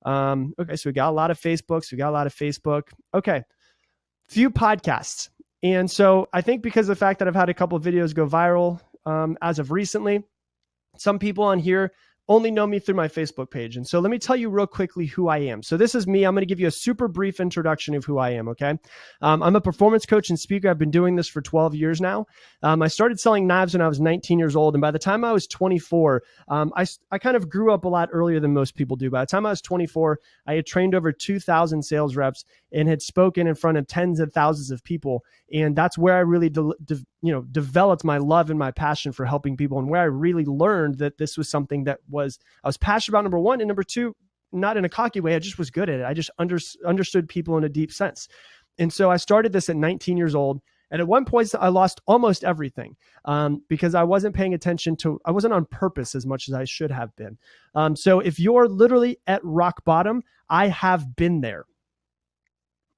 Okay, so we got a lot of Facebook. Okay, few podcasts. And so I think because of the fact that I've had a couple of videos go viral as of recently, some people on here only know me through my Facebook page. And so let me tell you real quickly who I am. So this is me. I'm going to give you a super brief introduction of who I am, okay? I'm a performance coach and speaker. I've been doing this for 12 years now. I started selling knives when I was 19 years old. And by the time I was 24, I kind of grew up a lot earlier than most people do. By the time I was 24, I had trained over 2,000 sales reps and had spoken in front of tens of thousands of people. And that's where I really developed my love and my passion for helping people, and where I really learned that this was something that I was passionate about, number one, and number two, not in a cocky way, I just was good at it. I just understood people in a deep sense. And so I started this at 19 years old. And at one point I lost almost everything because I wasn't paying attention I wasn't on purpose as much as I should have been. So if you're literally at rock bottom, I have been there.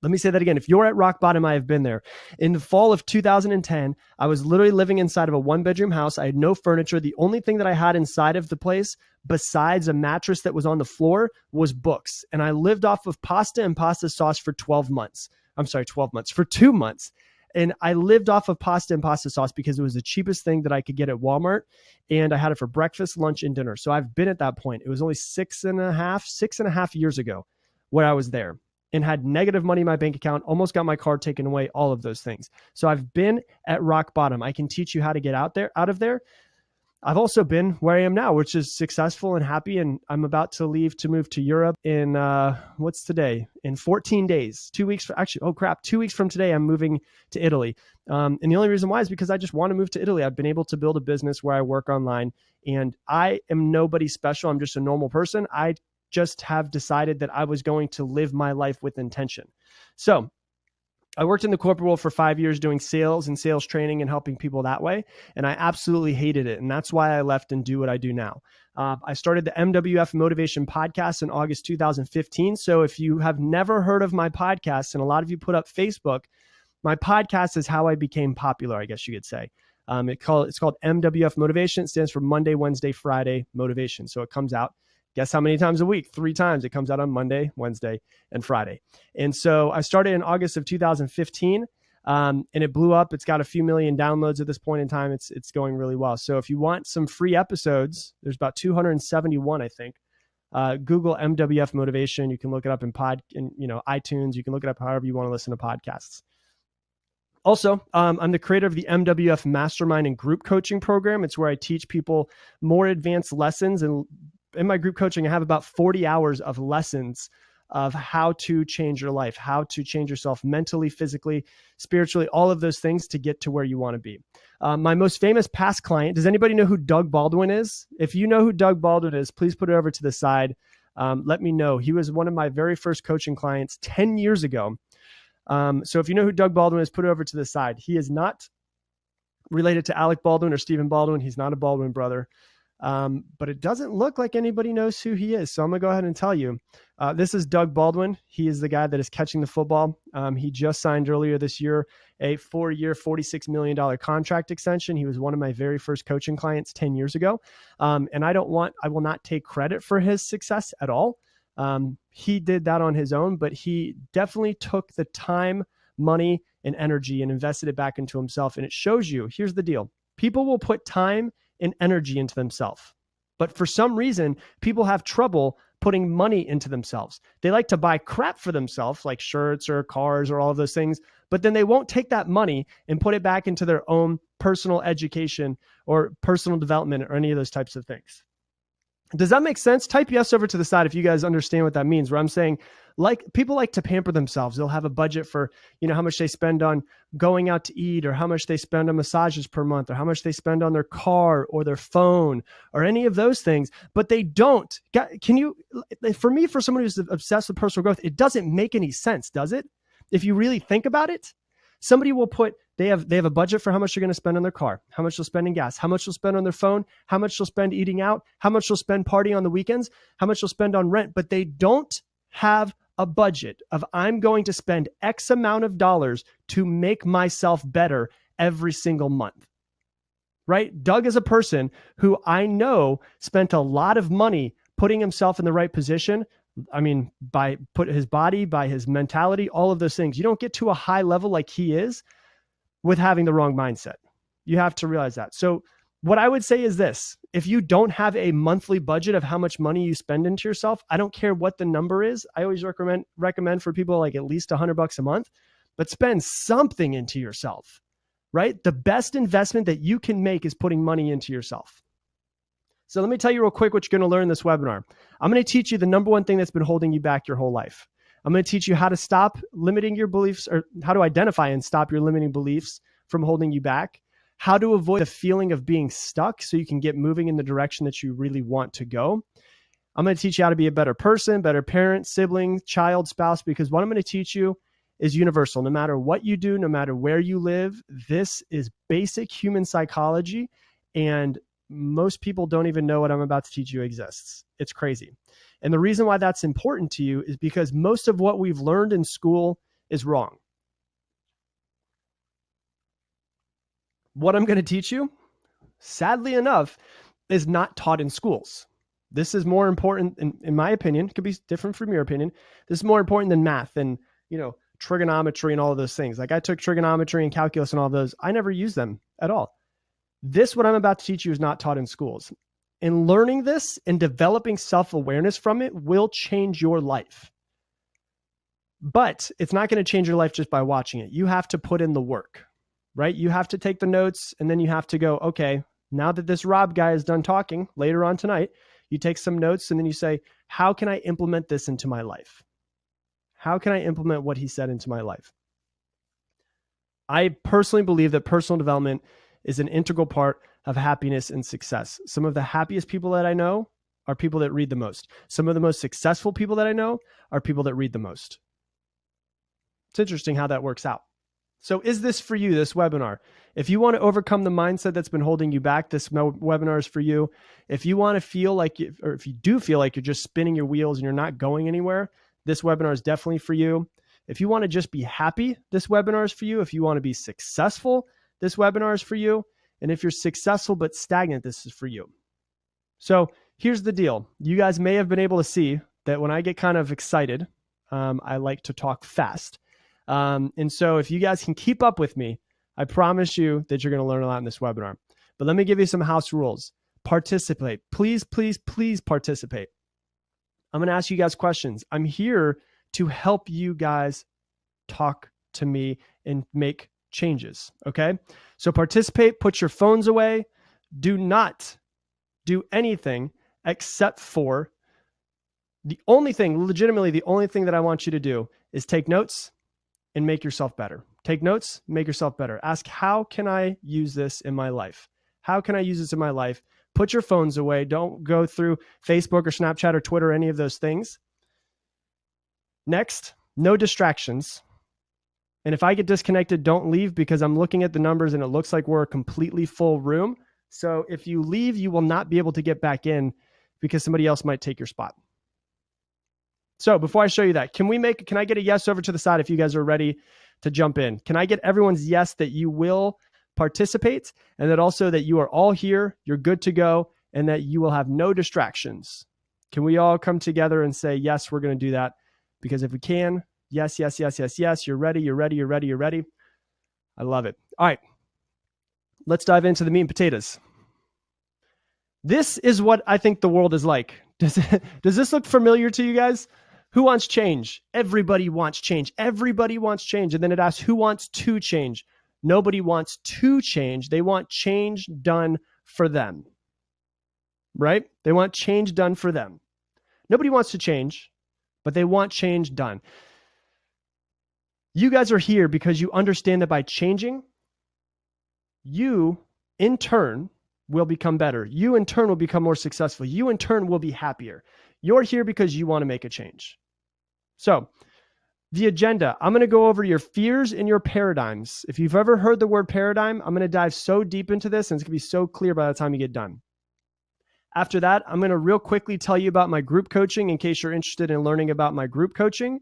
Let me say that again. If you're at rock bottom, I have been there. In the fall of 2010, I was literally living inside of a 1-bedroom house. I had no furniture. The only thing that I had inside of the place, besides a mattress that was on the floor, was books. And I lived off of pasta and pasta sauce for 12 months. I'm sorry, 12 months, for 2 months. And I lived off of pasta and pasta sauce because it was the cheapest thing that I could get at Walmart. And I had it for breakfast, lunch, and dinner. So I've been at that point. It was only 6.5 years ago where I was there, and had negative money in my bank account, almost got my car taken away, all of those things. So I've been at rock bottom. I can teach you how to get out of there. I've also been where I am now, which is successful and happy. And I'm about to leave to move to Europe in, what's today? In 14 days, 2 weeks, 2 weeks from today, I'm moving to Italy. And the only reason why is because I just want to move to Italy. I've been able to build a business where I work online, and I am nobody special. I'm just a normal person. I just have decided that I was going to live my life with intention. So I worked in the corporate world for 5 years doing sales and sales training and helping people that way. And I absolutely hated it. And that's why I left and do what I do now. I started the MWF Motivation Podcast in August 2015. So if you have never heard of my podcast, and a lot of you put up Facebook, my podcast is how I became popular, I guess you could say. It's called MWF Motivation. It stands for Monday, Wednesday, Friday Motivation. So it comes out, guess how many times a week? 3 times. It comes out on Monday, Wednesday, and Friday. And so I started in August of 2015, and it blew up. It's got a few million downloads at this point in time. It's going really well. So if you want some free episodes, there's about 271, I think. Google MWF Motivation. You can look it up in iTunes. You can look it up however you want to listen to podcasts. Also, I'm the creator of the MWF Mastermind and Group Coaching Program. It's where I teach people more advanced lessons, and in my group coaching, I have about 40 hours of lessons of how to change your life, how to change yourself mentally, physically, spiritually, all of those things to get to where you want to be. My most famous past client, does anybody know who Doug Baldwin is? If you know who Doug Baldwin is, please put it over to the side. Let me know. He was one of my very first coaching clients 10 years ago. So if you know who Doug Baldwin is, put it over to the side. He is not related to Alec Baldwin or Stephen Baldwin. He's not a Baldwin brother. But it doesn't look like anybody knows who he is. So I'm going to go ahead and tell you. This is Doug Baldwin. He is the guy that is catching the football. He just signed earlier this year a 4-year, $46 million contract extension. He was one of my very first coaching clients 10 years ago. And I will not take credit for his success at all. He did that on his own, but he definitely took the time, money, and energy and invested it back into himself. And it shows you, here's the deal. People will put time and energy into themselves. But for some reason, people have trouble putting money into themselves. They like to buy crap for themselves, like shirts or cars or all of those things, but then they won't take that money and put it back into their own personal education or personal development or any of those types of things. Does that make sense? Type yes over to the side if you guys understand what that means, where I'm saying, like, people like to pamper themselves. They'll have a budget for, how much they spend on going out to eat, or how much they spend on massages per month, or how much they spend on their car or their phone or any of those things, but they don't. For someone who's obsessed with personal growth, it doesn't make any sense, does it? If you really think about it, somebody will they have a budget for how much they're going to spend on their car, how much they'll spend in gas, how much they'll spend on their phone, how much they'll spend eating out, how much they'll spend partying on the weekends, how much they'll spend on rent, but they don't have a budget of, I'm going to spend X amount of dollars to make myself better every single month, right? Doug is a person who I know spent a lot of money putting himself in the right position I mean, by his body, by his mentality, all of those things. You don't get to a high level like he is with having the wrong mindset. You have to realize that. So what I would say is this: if you don't have a monthly budget of how much money you spend into yourself, I don't care what the number is. I always recommend for people like at least $100 a month, but spend something into yourself, right? The best investment that you can make is putting money into yourself. So let me tell you real quick what you're going to learn in this webinar. I'm going to teach you the number one thing that's been holding you back your whole life. I'm going to teach you how to stop limiting your beliefs, or how to identify and stop your limiting beliefs from holding you back, how to avoid the feeling of being stuck so you can get moving in the direction that you really want to go. I'm going to teach you how to be a better person, better parent, sibling, child, spouse, because what I'm going to teach you is universal. No matter what you do, no matter where you live, this is basic human psychology, and most people don't even know what I'm about to teach you exists. It's crazy. And the reason why that's important to you is because most of what we've learned in school is wrong. What I'm going to teach you, sadly enough, is not taught in schools. This is more important, in my opinion. It could be different from your opinion. This is more important than math and, trigonometry and all of those things. Like I took trigonometry and calculus and all of those. I never used them at all. This, what I'm about to teach you, is not taught in schools. And learning this and developing self-awareness from it will change your life. But it's not going to change your life just by watching it. You have to put in the work, right? You have to take the notes, and then you have to go, okay, now that this Rob guy is done talking later on tonight, you take some notes and then you say, how can I implement this into my life? How can I implement what he said into my life? I personally believe that personal development is an integral part of happiness and success. Some of the happiest people that I know are people that read the most. Some of the most successful people that I know are people that read the most. It's interesting how that works out. So is this for you, this webinar? If you want to overcome the mindset that's been holding you back, this webinar is for you. If you want to feel like, or if you do feel like you're just spinning your wheels and you're not going anywhere, this webinar is definitely for you. If you want to just be happy, this webinar is for you. If you want to be successful, this webinar is for you. And if you're successful but stagnant, this is for you. So here's the deal. You guys may have been able to see that when I get kind of excited, I like to talk fast. And so if you guys can keep up with me, I promise you that you're going to learn a lot in this webinar. But let me give you some house rules. Participate. Please, please, please participate. I'm going to ask you guys questions. I'm here to help you guys talk to me and make changes. Okay. So participate, put your phones away. Do not do anything except for legitimately the only thing that I want you to do is take notes and make yourself better. Take notes, make yourself better. Ask, how can I use this in my life? How can I use this in my life? Put your phones away. Don't go through Facebook or Snapchat or Twitter, or any of those things. Next, no distractions. And if I get disconnected, don't leave, because I'm looking at the numbers and it looks like we're a completely full room. So if you leave, you will not be able to get back in because somebody else might take your spot. So before I show you that, can I get a yes over to the side if you guys are ready to jump in? Can I get everyone's yes that you will participate, and that also that you are all here, you're good to go, and that you will have no distractions? Can we all come together and say, yes, we're going to do that? Because if we can, yes, yes, yes, yes, yes, you're ready, you're ready, you're ready, you're ready. I love it. All right, let's dive into the meat and potatoes. This is what I think the world is like. Does this look familiar to you guys? Who wants change? Everybody wants change. Everybody wants change. And then it asks, who wants to change? Nobody wants to change. They want change done for them, right? They want change done for them. Nobody wants to change, but they want change done. You guys are here because you understand that by changing, you in turn will become better. You in turn will become more successful. You in turn will be happier. You're here because you want to make a change. So the agenda, I'm going to go over your fears and your paradigms. If you've ever heard the word paradigm, I'm going to dive so deep into this, and it's going to be so clear by the time you get done. After that, I'm going to real quickly tell you about my group coaching in case you're interested in learning about my group coaching.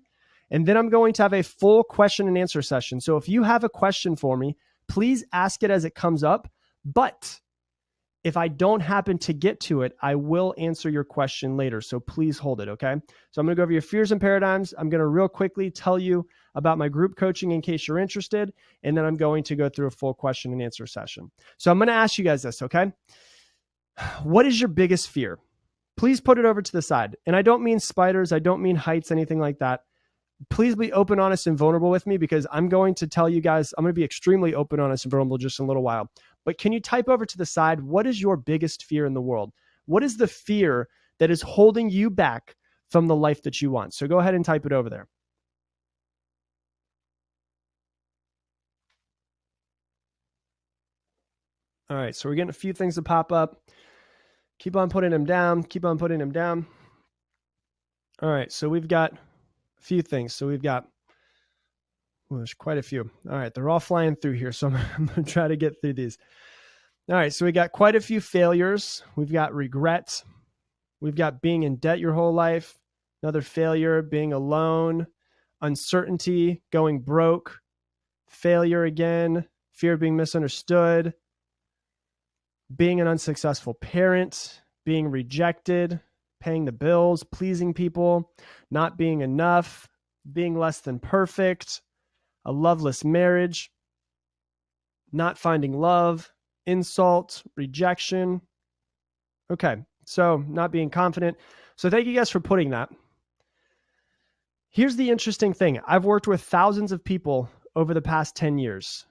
And then I'm going to have a full question and answer session. So if you have a question for me, please ask it as it comes up. But If I don't happen to get to it, I will answer your question later. So please hold it, okay? So I'm going to go over your fears and paradigms. I'm going to real quickly tell you about my group coaching in case you're interested. And then I'm going to go through a full question and answer session. So I'm going to ask you guys this, okay? What is your biggest fear? Please put it over to the side. And I don't mean spiders. I don't mean heights, anything like that. Please be open, honest, and vulnerable with me, because I'm going to tell you guys, I'm going to be extremely open, honest, and vulnerable just in a little while. But can you type over to the side, what is your biggest fear in the world? What is the fear that is holding you back from the life that you want? So go ahead and type it over there. All right, so we're getting a few things to pop up. Keep on putting them down. Keep on putting them down. All right, so we've got a few things. So we've got, well, there's quite a few. All right, they're all flying through here, so I'm going to try to get through these. All right, so we got quite a few failures. We've got regret. We've got being in debt your whole life. Another failure, being alone. Uncertainty, going broke. Failure again. Fear of being misunderstood. Being an unsuccessful parent. Being rejected. Paying the bills. Pleasing people. Not being enough. Being less than perfect. A loveless marriage. Not finding love. Insult, rejection. Okay, so not being confident. So thank you guys for putting that. Here's the interesting thing. I've worked with thousands of people over the past 10 years.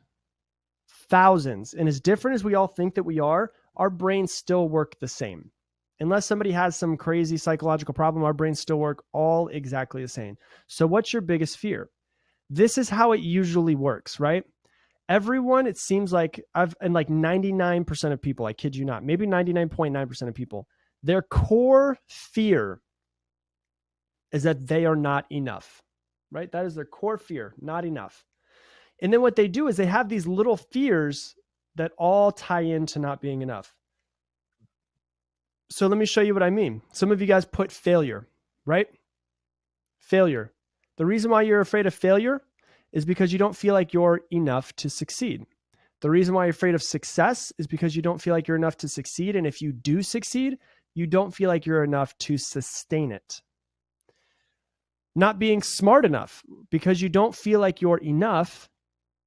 Thousands. And as different as we all think that we are, our brains still work the same. Unless somebody has some crazy psychological problem, our brains still work all exactly the same. So what's your biggest fear? This is how it usually works, right? Everyone, it seems like and like 99% of people, I kid you not, maybe 99.9% of people, their core fear is that they are not enough, right? That is their core fear, not enough. And then what they do is they have these little fears that all tie into not being enough. So let me show you what I mean. Some of you guys put failure, right? Failure. The reason why you're afraid of failure is because you don't feel like you're enough to succeed. The reason why you're afraid of success is because you don't feel like you're enough to succeed. And if you do succeed, you don't feel like you're enough to sustain it. Not being smart enough because you don't feel like you're enough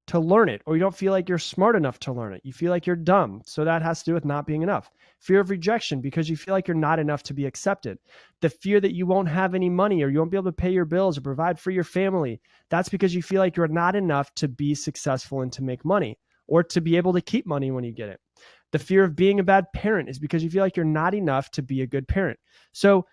to learn it, or you don't feel like you're smart enough to learn it. You feel like you're dumb. So that has to do with not being enough. Fear of rejection because you feel like you're not enough to be accepted. The fear that you won't have any money or you won't be able to pay your bills or provide for your family. That's because you feel like you're not enough to be successful and to make money or to be able to keep money when you get it. The fear of being a bad parent is because you feel like you're not enough to be a good parent. So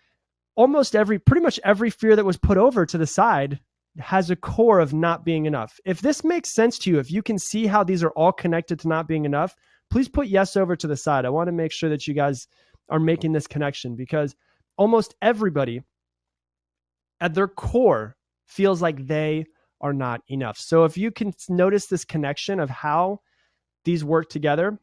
pretty much every fear that was put over to the side has a core of not being enough. If this makes sense to you, if you can see how these are all connected to not being enough, please put yes over to the side. I want to make sure that you guys are making this connection, because almost everybody at their core feels like they are not enough. So if you can notice this connection of how these work together.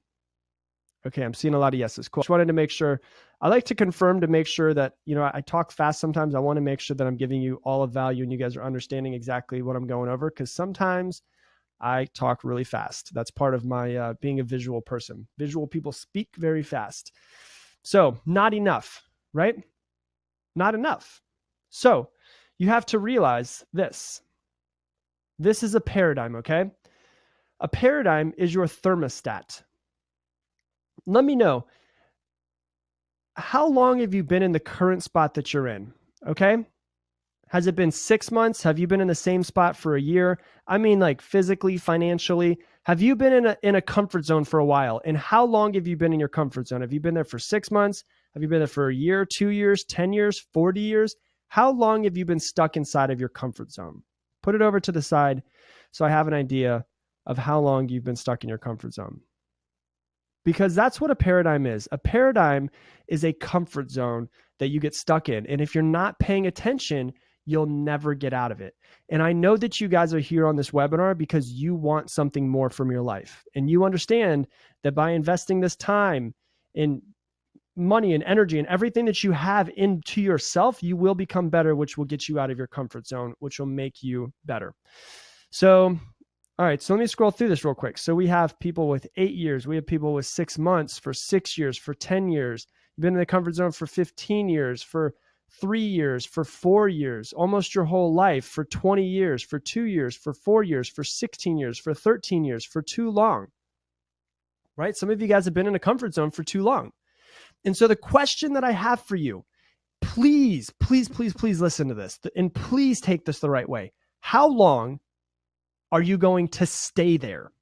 Okay, I'm seeing a lot of yeses. Cool. Just wanted to make sure. I like to confirm to make sure that, I talk fast sometimes. I want to make sure that I'm giving you all of value and you guys are understanding exactly what I'm going over, because sometimes I talk really fast. That's part of my being a visual person. Visual people speak very fast. So not enough, right? Not enough. So you have to realize this. This is a paradigm, okay? A paradigm is your thermostat. Let me know, how long have you been in the current spot that you're in? Okay. Has it been 6 months? Have you been in the same spot for a year? I mean, like physically, financially, have you been in a comfort zone for a while? And how long have you been in your comfort zone? Have you been there for 6 months? Have you been there for a year, 2 years, 10 years, 40 years? How long have you been stuck inside of your comfort zone? Put it over to the side so I have an idea of how long you've been stuck in your comfort zone. Because that's what a paradigm is. A paradigm is a comfort zone that you get stuck in. And if you're not paying attention, you'll never get out of it. And I know that you guys are here on this webinar because you want something more from your life. And you understand that by investing this time in money and energy and everything that you have into yourself, you will become better, which will get you out of your comfort zone, which will make you better. So All right, so let me scroll through this real quick. So we have people with 8 years. We have people with 6 months, for 6 years, for 10 years. You've been in the comfort zone for 15 years, for 3 years, for 4 years, almost your whole life, for 20 years, for 2 years, for 4 years, for 16 years, for 13 years, for too long, right? Some of you guys have been in a comfort zone for too long. And so the question that I have for you, please, please, please, please listen to this, and please take this the right way. How long are you going to stay there?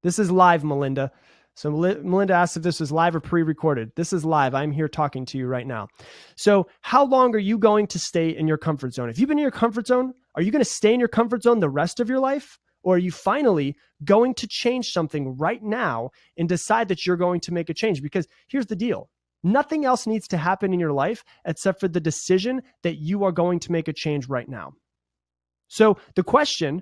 This is live, Melinda. So Melinda asked if this was live or pre-recorded. This is live. I'm here talking to you right now. So how long are you going to stay in your comfort zone? If you've been in your comfort zone, are you going to stay in your comfort zone the rest of your life? Or are you finally going to change something right now and decide that you're going to make a change? Because here's the deal. Nothing else needs to happen in your life except for the decision that you are going to make a change right now. So the question,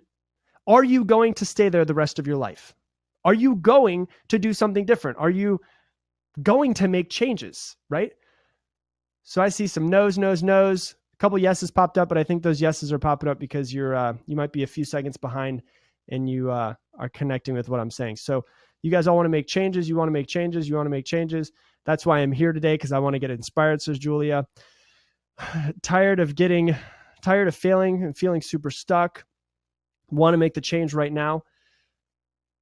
are you going to stay there the rest of your life? Are you going to do something different? Are you going to make changes, right? So I see some no's, no's, no's. A couple yeses popped up, but I think those yeses are popping up because you might be a few seconds behind and you are connecting with what I'm saying. So you guys all want to make changes. You want to make changes. You want to make changes. That's why I'm here today, because I want to get inspired, says Julia. Tired of failing and feeling super stuck. Want to make the change right now.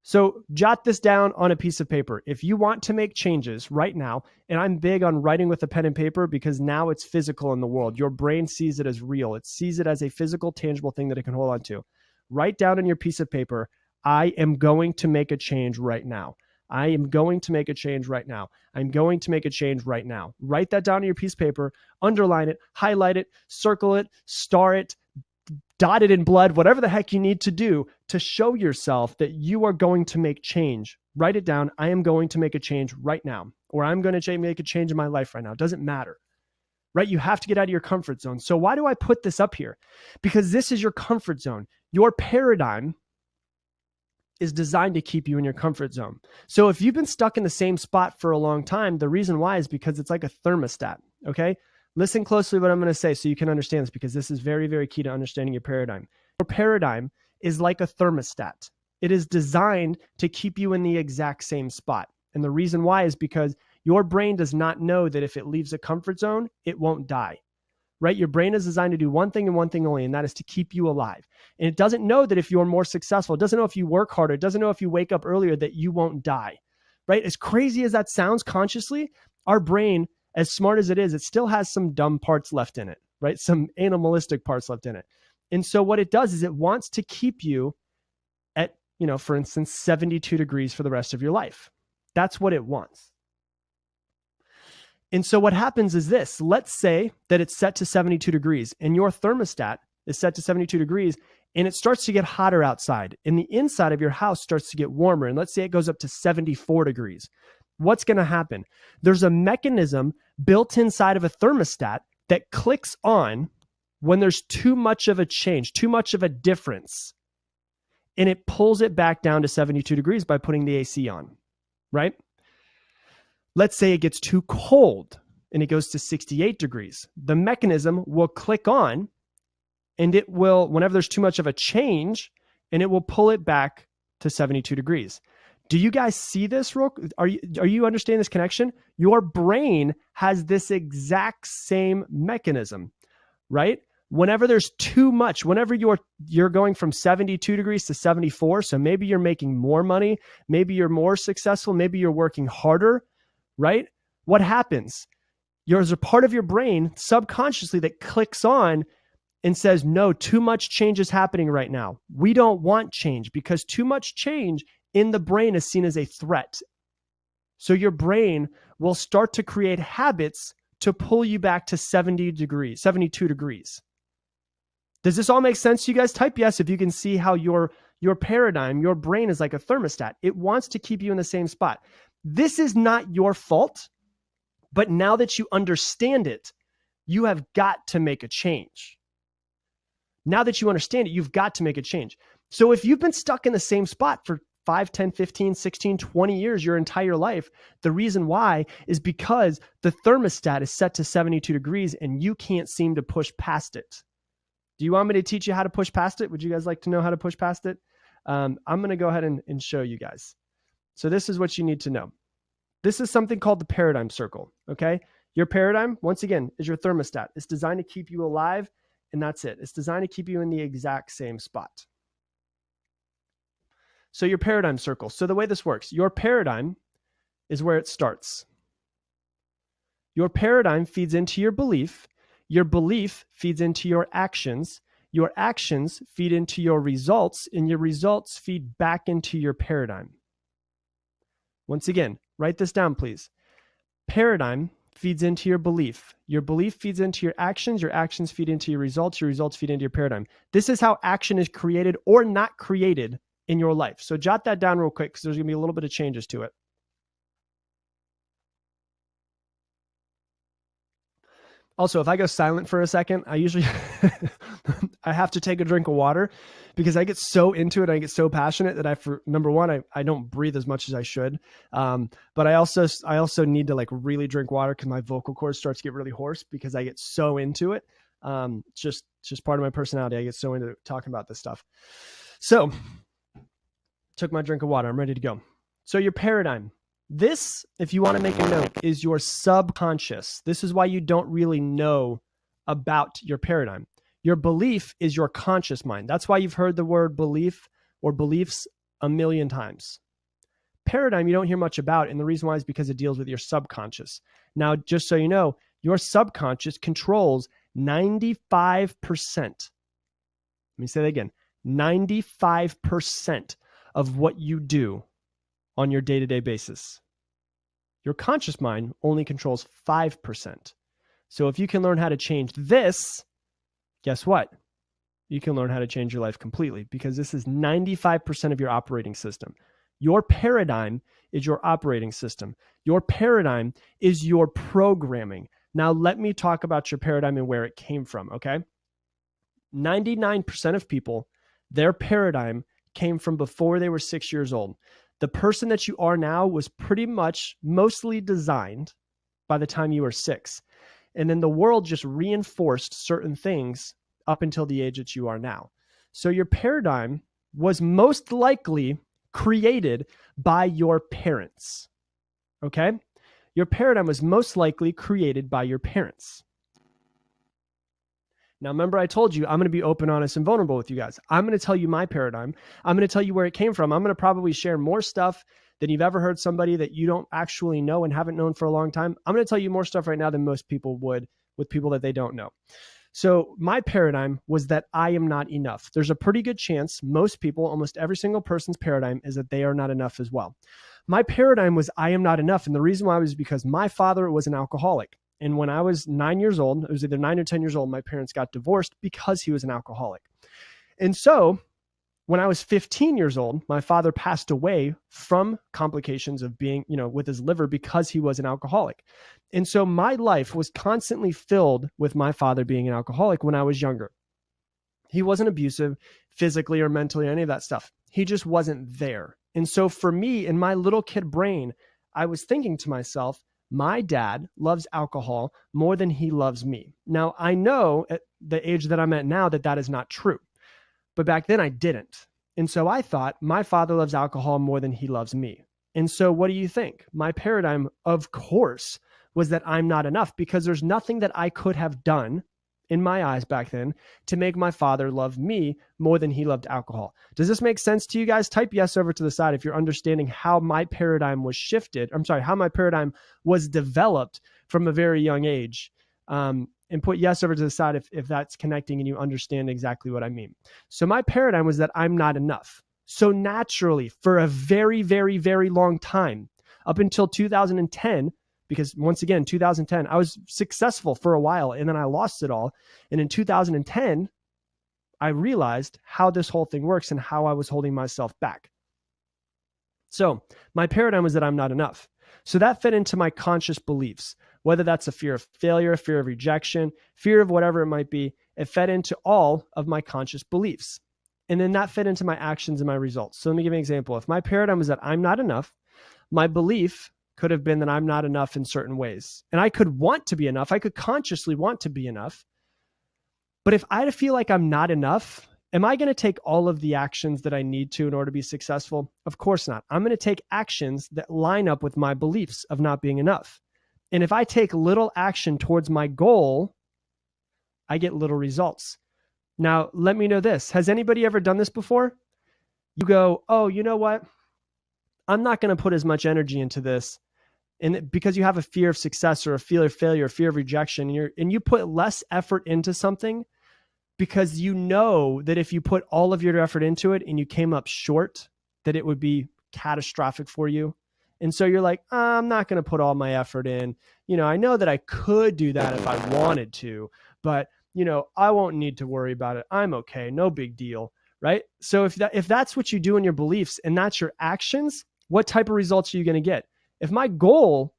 So jot this down on a piece of paper. If you want to make changes right now, and I'm big on writing with a pen and paper because now it's physical in the world. Your brain sees it as real. It sees it as a physical, tangible thing that it can hold on to. Write down on your piece of paper, I am going to make a change right now. I am going to make a change right now. I'm going to make a change right now. Write that down on your piece of paper, underline it, highlight it, circle it, star it, dot it in blood, whatever the heck you need to do to show yourself that you are going to make change. Write it down. I am going to make a change right now, or I'm going to make a change in my life right now. It doesn't matter, right? You have to get out of your comfort zone. So why do I put this up here? Because this is your comfort zone. Your paradigm is designed to keep you in your comfort zone. So if you've been stuck in the same spot for a long time, the reason why is because it's like a thermostat, okay? Listen closely to what I'm going to say so you can understand this, because this is very, very key to understanding your paradigm. Your paradigm is like a thermostat. It is designed to keep you in the exact same spot. And the reason why is because your brain does not know that if it leaves a comfort zone, it won't die, right? Your brain is designed to do one thing and one thing only, and that is to keep you alive. And it doesn't know that if you're more successful, it doesn't know if you work harder, it doesn't know if you wake up earlier that you won't die, right? As crazy as that sounds consciously, our brain, as smart as it is, it still has some dumb parts left in it, right? Some animalistic parts left in it. And so what it does is it wants to keep you at, for instance, 72 degrees for the rest of your life. That's what it wants. And so what happens is this. Let's say that it's set to 72 degrees and your thermostat is set to 72 degrees and it starts to get hotter outside and the inside of your house starts to get warmer. And let's say it goes up to 74 degrees. What's going to happen? There's a mechanism built inside of a thermostat that clicks on when there's too much of a change, too much of a difference, and it pulls it back down to 72 degrees by putting the AC on, right? Let's say it gets too cold and it goes to 68 degrees. The mechanism will click on and it will, whenever there's too much of a change, and it will pull it back to 72 degrees. Do you guys see this? Are you understanding this connection? Your brain has this exact same mechanism, right? Whenever there's too much, whenever you're going from 72 degrees to 74, so maybe you're making more money, maybe you're more successful, maybe you're working harder, right? What happens? There's a part of your brain subconsciously that clicks on and says, no, too much change is happening right now. We don't want change, because too much change in the brain is seen as a threat. So your brain will start to create habits to pull you back to 72 degrees. Does this all make sense to you guys? Type yes if you can see how your paradigm, your brain is like a thermostat. It wants to keep you in the same spot. This is not your fault, but now that you understand it, you have got to make a change. Now that you understand it, you've got to make a change. So if you've been stuck in the same spot for 5, 10, 15, 16, 20 years, your entire life, the reason why is because the thermostat is set to 72 degrees and you can't seem to push past it. Do you want me to teach you how to push past it? Would you guys like to know how to push past it? I'm going to go ahead and show you guys. So this is what you need to know. This is something called the paradigm circle, okay? Your paradigm, once again, is your thermostat. It's designed to keep you alive, and that's it. It's designed to keep you in the exact same spot. So your paradigm circle. So the way this works, your paradigm is where it starts. Your paradigm feeds into your belief feeds into your actions feed into your results, and your results feed back into your paradigm. Once again, write this down, please. Paradigm feeds into your belief feeds into your actions feed into your results feed into your paradigm. This is how action is created or not created in your life. So jot that down real quick because there's going to be a little bit of changes to it. Also, if I go silent for a second, I usually I have to take a drink of water because I get so into it. I get so passionate that number one, I don't breathe as much as I should. But I also need to like really drink water because my vocal cords start to get really hoarse because I get so into it. Just part of my personality. I get so into talking about this stuff. So took my drink of water. I'm ready to go. So your paradigm. This, if you want to make a note, is your subconscious. This is why you don't really know about your paradigm. Your belief is your conscious mind. That's why you've heard the word belief or beliefs a million times. Paradigm you don't hear much about, and the reason why is because it deals with your subconscious. Now, just so you know, your subconscious controls 95%. Let me say that again. 95% of what you do on your day-to-day basis. Your conscious mind only controls 5%. So if you can learn how to change this, guess what? You can learn how to change your life completely because this is 95% of your operating system. Your paradigm is your operating system. Your paradigm is your programming. Now, let me talk about your paradigm and where it came from, okay? 99% of people, their paradigm came from before they were 6 years old. The person that you are now was pretty much mostly designed by the time you were 6. And then the world just reinforced certain things up until the age that you are now. So your paradigm was most likely created by your parents. Okay? Your paradigm was most likely created by your parents. Now, remember I told you I'm going to be open, honest, and vulnerable with you guys. I'm going to tell you my paradigm. I'm going to tell you where it came from. I'm going to probably share more stuff than you've ever heard somebody that you don't actually know and haven't known for a long time. I'm going to tell you more stuff right now than most people would with people that they don't know. So my paradigm was that I am not enough. There's a pretty good chance most people, almost every single person's paradigm is that they are not enough as well. My paradigm was I am not enough. And the reason why was because my father was an alcoholic. And when I was 9 years old, it was either 9 or 10 years old, my parents got divorced because he was an alcoholic. And so when I was 15 years old, my father passed away from complications of being, with his liver because he was an alcoholic. And so my life was constantly filled with my father being an alcoholic when I was younger. He wasn't abusive physically or mentally or any of that stuff. He just wasn't there. And so for me, in my little kid brain, I was thinking to myself, my dad loves alcohol more than he loves me. Now, I know at the age that I'm at now that is not true. But back then I didn't. And so I thought my father loves alcohol more than he loves me. And so what do you think? My paradigm, of course, was that I'm not enough because there's nothing that I could have done in my eyes back then to make my father love me more than he loved alcohol. Does this make sense to you guys? Type yes over to the side if you're understanding how my paradigm was shifted. How my paradigm was developed from a very young age. And put yes over to the side if that's connecting and you understand exactly what I mean. So my paradigm was that I'm not enough. So naturally, for a very, very, very long time, up until 2010, because once again, 2010, I was successful for a while and then I lost it all. And in 2010, I realized how this whole thing works and how I was holding myself back. So my paradigm was that I'm not enough. So that fed into my conscious beliefs, whether that's a fear of failure, fear of rejection, fear of whatever it might be. It fed into all of my conscious beliefs. And then that fed into my actions and my results. So let me give you an example. If my paradigm was that I'm not enough, my belief could have been that I'm not enough in certain ways. And I could want to be enough. I could consciously want to be enough. But if I feel like I'm not enough, am I going to take all of the actions that I need to in order to be successful? Of course not. I'm going to take actions that line up with my beliefs of not being enough. And if I take little action towards my goal, I get little results. Now, let me know this. Has anybody ever done this before? You go, oh, you know what? I'm not going to put as much energy into this. And because you have a fear of success or a fear of failure, a fear of rejection, and you put less effort into something because you know that if you put all of your effort into it and you came up short, that it would be catastrophic for you. And so you're like, I'm not going to put all my effort in. I know that I could do that if I wanted to, but I won't need to worry about it. I'm okay. No big deal. Right? So if that's what you do in your beliefs and that's your actions, what type of results are you going to get? If my goal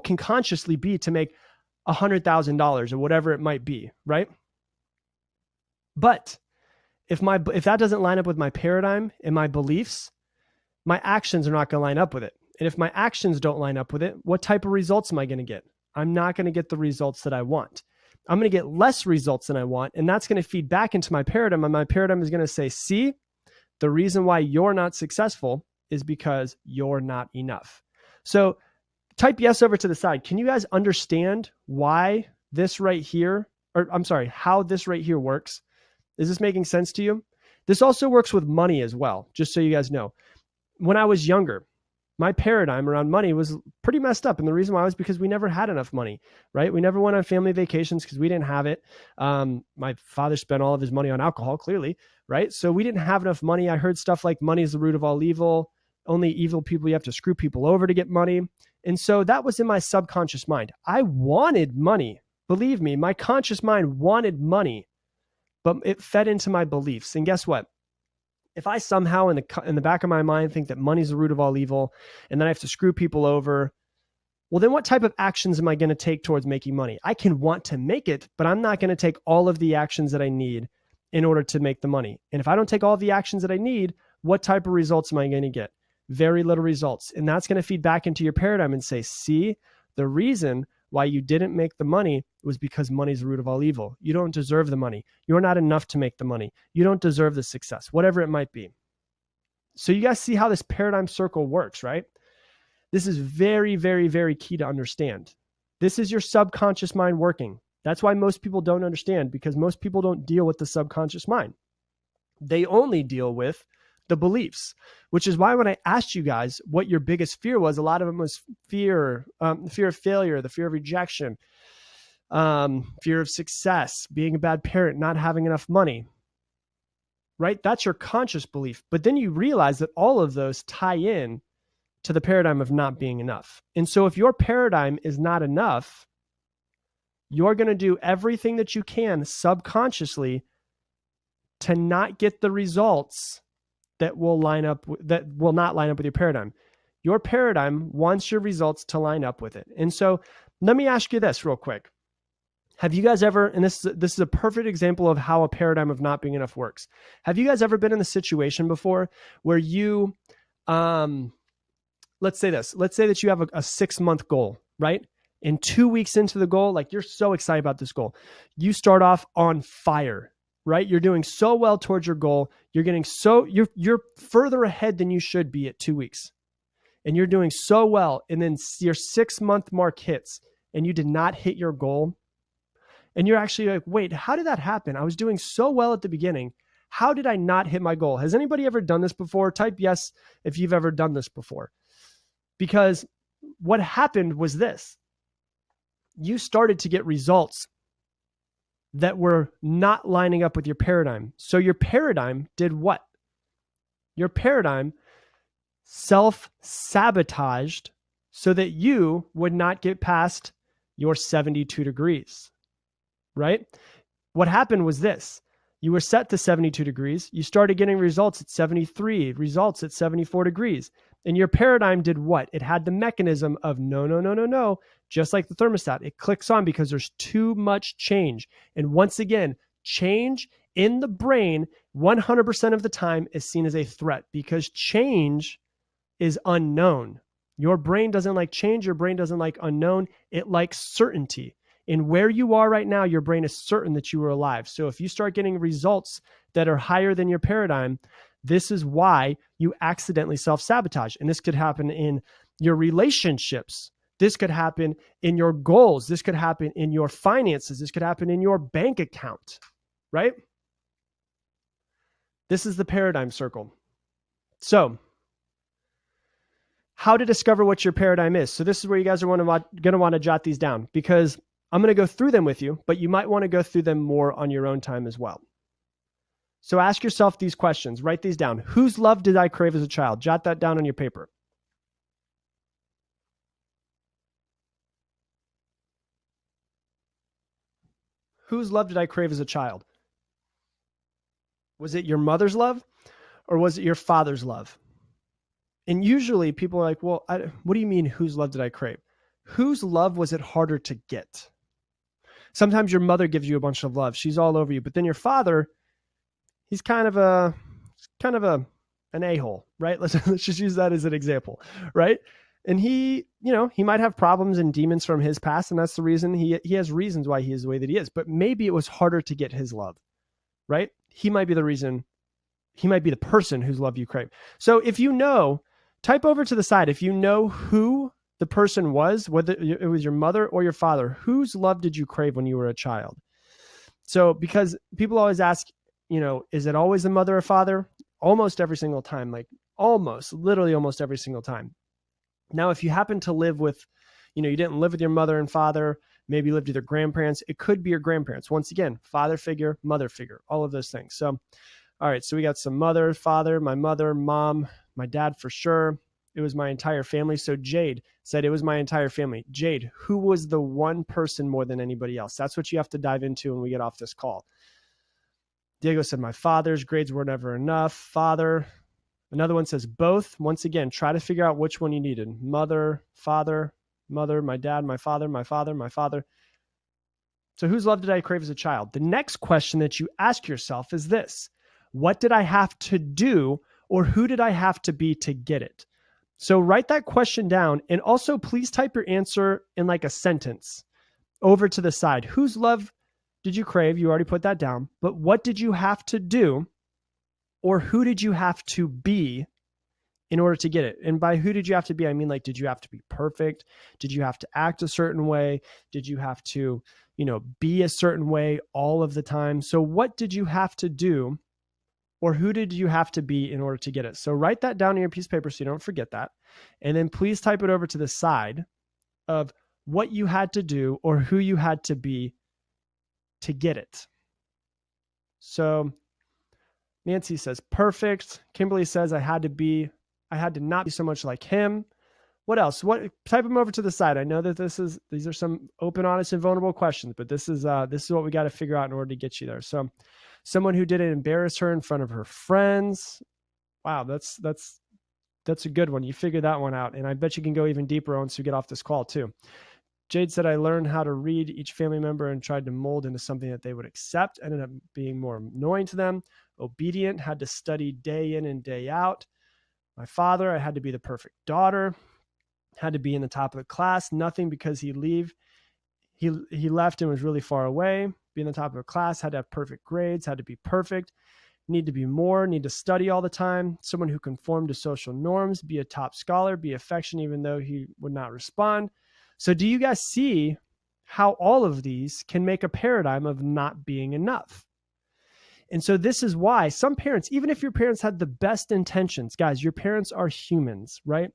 can consciously be to make $100,000 or whatever it might be, right? But if that doesn't line up with my paradigm and my beliefs, my actions are not going to line up with it. And if my actions don't line up with it, what type of results am I going to get? I'm not going to get the results that I want. I'm going to get less results than I want. And that's going to feed back into my paradigm. And my paradigm is going to say, see, the reason why you're not successful is because you're not enough. So type yes over to the side. Can you guys understand why this right here, how this right here works? Is this making sense to you? This also works with money as well, just so you guys know. When I was younger, my paradigm around money was pretty messed up. And the reason why was because we never had enough money, right? We never went on family vacations because we didn't have it. My father spent all of his money on alcohol, clearly, right? So we didn't have enough money. I heard stuff like money is the root of all evil. Only evil people, you have to screw people over to get money. And so that was in my subconscious mind. I wanted money. Believe me, my conscious mind wanted money, but it fed into my beliefs. And guess what? If I somehow in the back of my mind think that money's the root of all evil and then I have to screw people over, well, then what type of actions am I going to take towards making money? I can want to make it, but I'm not going to take all of the actions that I need in order to make the money. And if I don't take all of the actions that I need, what type of results am I going to get? Very little results. And that's going to feed back into your paradigm and say, see, the reason why you didn't make the money was because money's the root of all evil. You don't deserve the money. You're not enough to make the money. You don't deserve the success, whatever it might be. So you guys see how this paradigm circle works, right? This is very, very, very key to understand. This is your subconscious mind working. That's why most people don't understand, because most people don't deal with the subconscious mind. They only deal with the beliefs, which is why when I asked you guys what your biggest fear was, a lot of them was fear of failure, the fear of rejection, fear of success, being a bad parent, not having enough money, right? That's your conscious belief. But then you realize that all of those tie in to the paradigm of not being enough. And so if your paradigm is not enough, you're going to do everything that you can subconsciously to not get the results that will not line up with your paradigm. Your paradigm wants your results to line up with it. And so let me ask you this real quick. Have you guys ever, and this is a perfect example of how a paradigm of not being enough works. Have you guys ever been in the situation before where you, let's say that you have a 6-month goal, right? And 2 weeks into the goal, like you're so excited about this goal. You start off on fire, right? You're doing so well towards your goal. You're further ahead than you should be at 2 weeks. And you're doing so well. And then your 6-month mark hits and you did not hit your goal. And you're actually like, wait, how did that happen? I was doing so well at the beginning. How did I not hit my goal? Has anybody ever done this before? Type yes if you've ever done this before. Because what happened was this. You started to get results that were not lining up with your paradigm. So your paradigm did what? Your paradigm self-sabotaged so that you would not get past your 72 degrees, right? What happened was this. You were set to 72 degrees. You started getting results at 73, results at 74 degrees. And your paradigm did what? It had the mechanism of no. Just like the thermostat, it clicks on because there's too much change. And once again, change in the brain 100% of the time is seen as a threat because change is unknown. Your brain doesn't like change. Your brain doesn't like unknown. It likes certainty. And where you are right now, your brain is certain that you were alive. So if you start getting results that are higher than your paradigm, this is why you accidentally self-sabotage. And this could happen in your relationships. This could happen in your goals. This could happen in your finances. This could happen in your bank account, right? This is the paradigm circle. So how to discover what your paradigm is. So this is where you guys are going to want to jot these down, because I'm going to go through them with you, but you might want to go through them more on your own time as well. So ask yourself these questions. Write these down. Whose love did I crave as a child? Jot that down on your paper. Whose love did I crave as a child? Was it your mother's love, or was it your father's love? And usually people are like, well, what do you mean, whose love did I crave? Whose love was it harder to get? Sometimes your mother gives you a bunch of love. She's all over you. But then your father, he's kind of an a-hole, right? Let's just use that as an example, right? And he might have problems and demons from his past, and that's the reason he has reasons why he is the way that he is. But maybe it was harder to get his love, right? He might be the reason. He might be the person whose love you crave. So if you know, type over to the side. If you know who the person was, whether it was your mother or your father, whose love did you crave when you were a child? So because people always ask, is it always the mother or father? Almost every single time, like literally almost every single time. Now, if you happen to live with, you didn't live with your mother and father, maybe you lived with your grandparents, it could be your grandparents. Once again, father figure, mother figure, all of those things. So, all right, so we got some mother, father, my mother, mom, my dad for sure. It was my entire family. So Jade said it was my entire family. Jade, who was the one person more than anybody else? That's what you have to dive into when we get off this call. Diego said my father's grades were never enough. Father. Another one says both. Once again, try to figure out which one you needed. Mother, father, mother, my dad, my father, my father, my father. So whose love did I crave as a child? The next question that you ask yourself is this: what did I have to do, or who did I have to be to get it? So write that question down, and also please type your answer in like a sentence over to the side. Whose love did you crave? You already put that down. But what did you have to do, or who did you have to be in order to get it? And by who did you have to be, I mean, like, did you have to be perfect? Did you have to act a certain way? Did you have to, be a certain way all of the time? So what did you have to do, or who did you have to be in order to get it? So write that down on your piece of paper so you don't forget that. And then please type it over to the side of what you had to do or who you had to be to get it. So Nancy says, perfect. Kimberly says, I had to not be so much like him. What else? Type them over to the side. I know that these are some open, honest, and vulnerable questions, but this is what we got to figure out in order to get you there. So someone who didn't embarrass her in front of her friends. Wow, that's a good one. You figured that one out. And I bet you can go even deeper once we get off this call too. Jade said, I learned how to read each family member and tried to mold into something that they would accept. Ended up being more annoying to them. Obedient, had to study day in and day out. My father, I had to be the perfect daughter. Had to be in the top of the class. Nothing because he left and was really far away. Be in the top of a class, had to have perfect grades, had to be perfect. Need to be more, need to study all the time. Someone who conformed to social norms, be a top scholar, be affectionate even though he would not respond. So do you guys see how all of these can make a paradigm of not being enough? And so this is why some parents, even if your parents had the best intentions, guys, your parents are humans, right?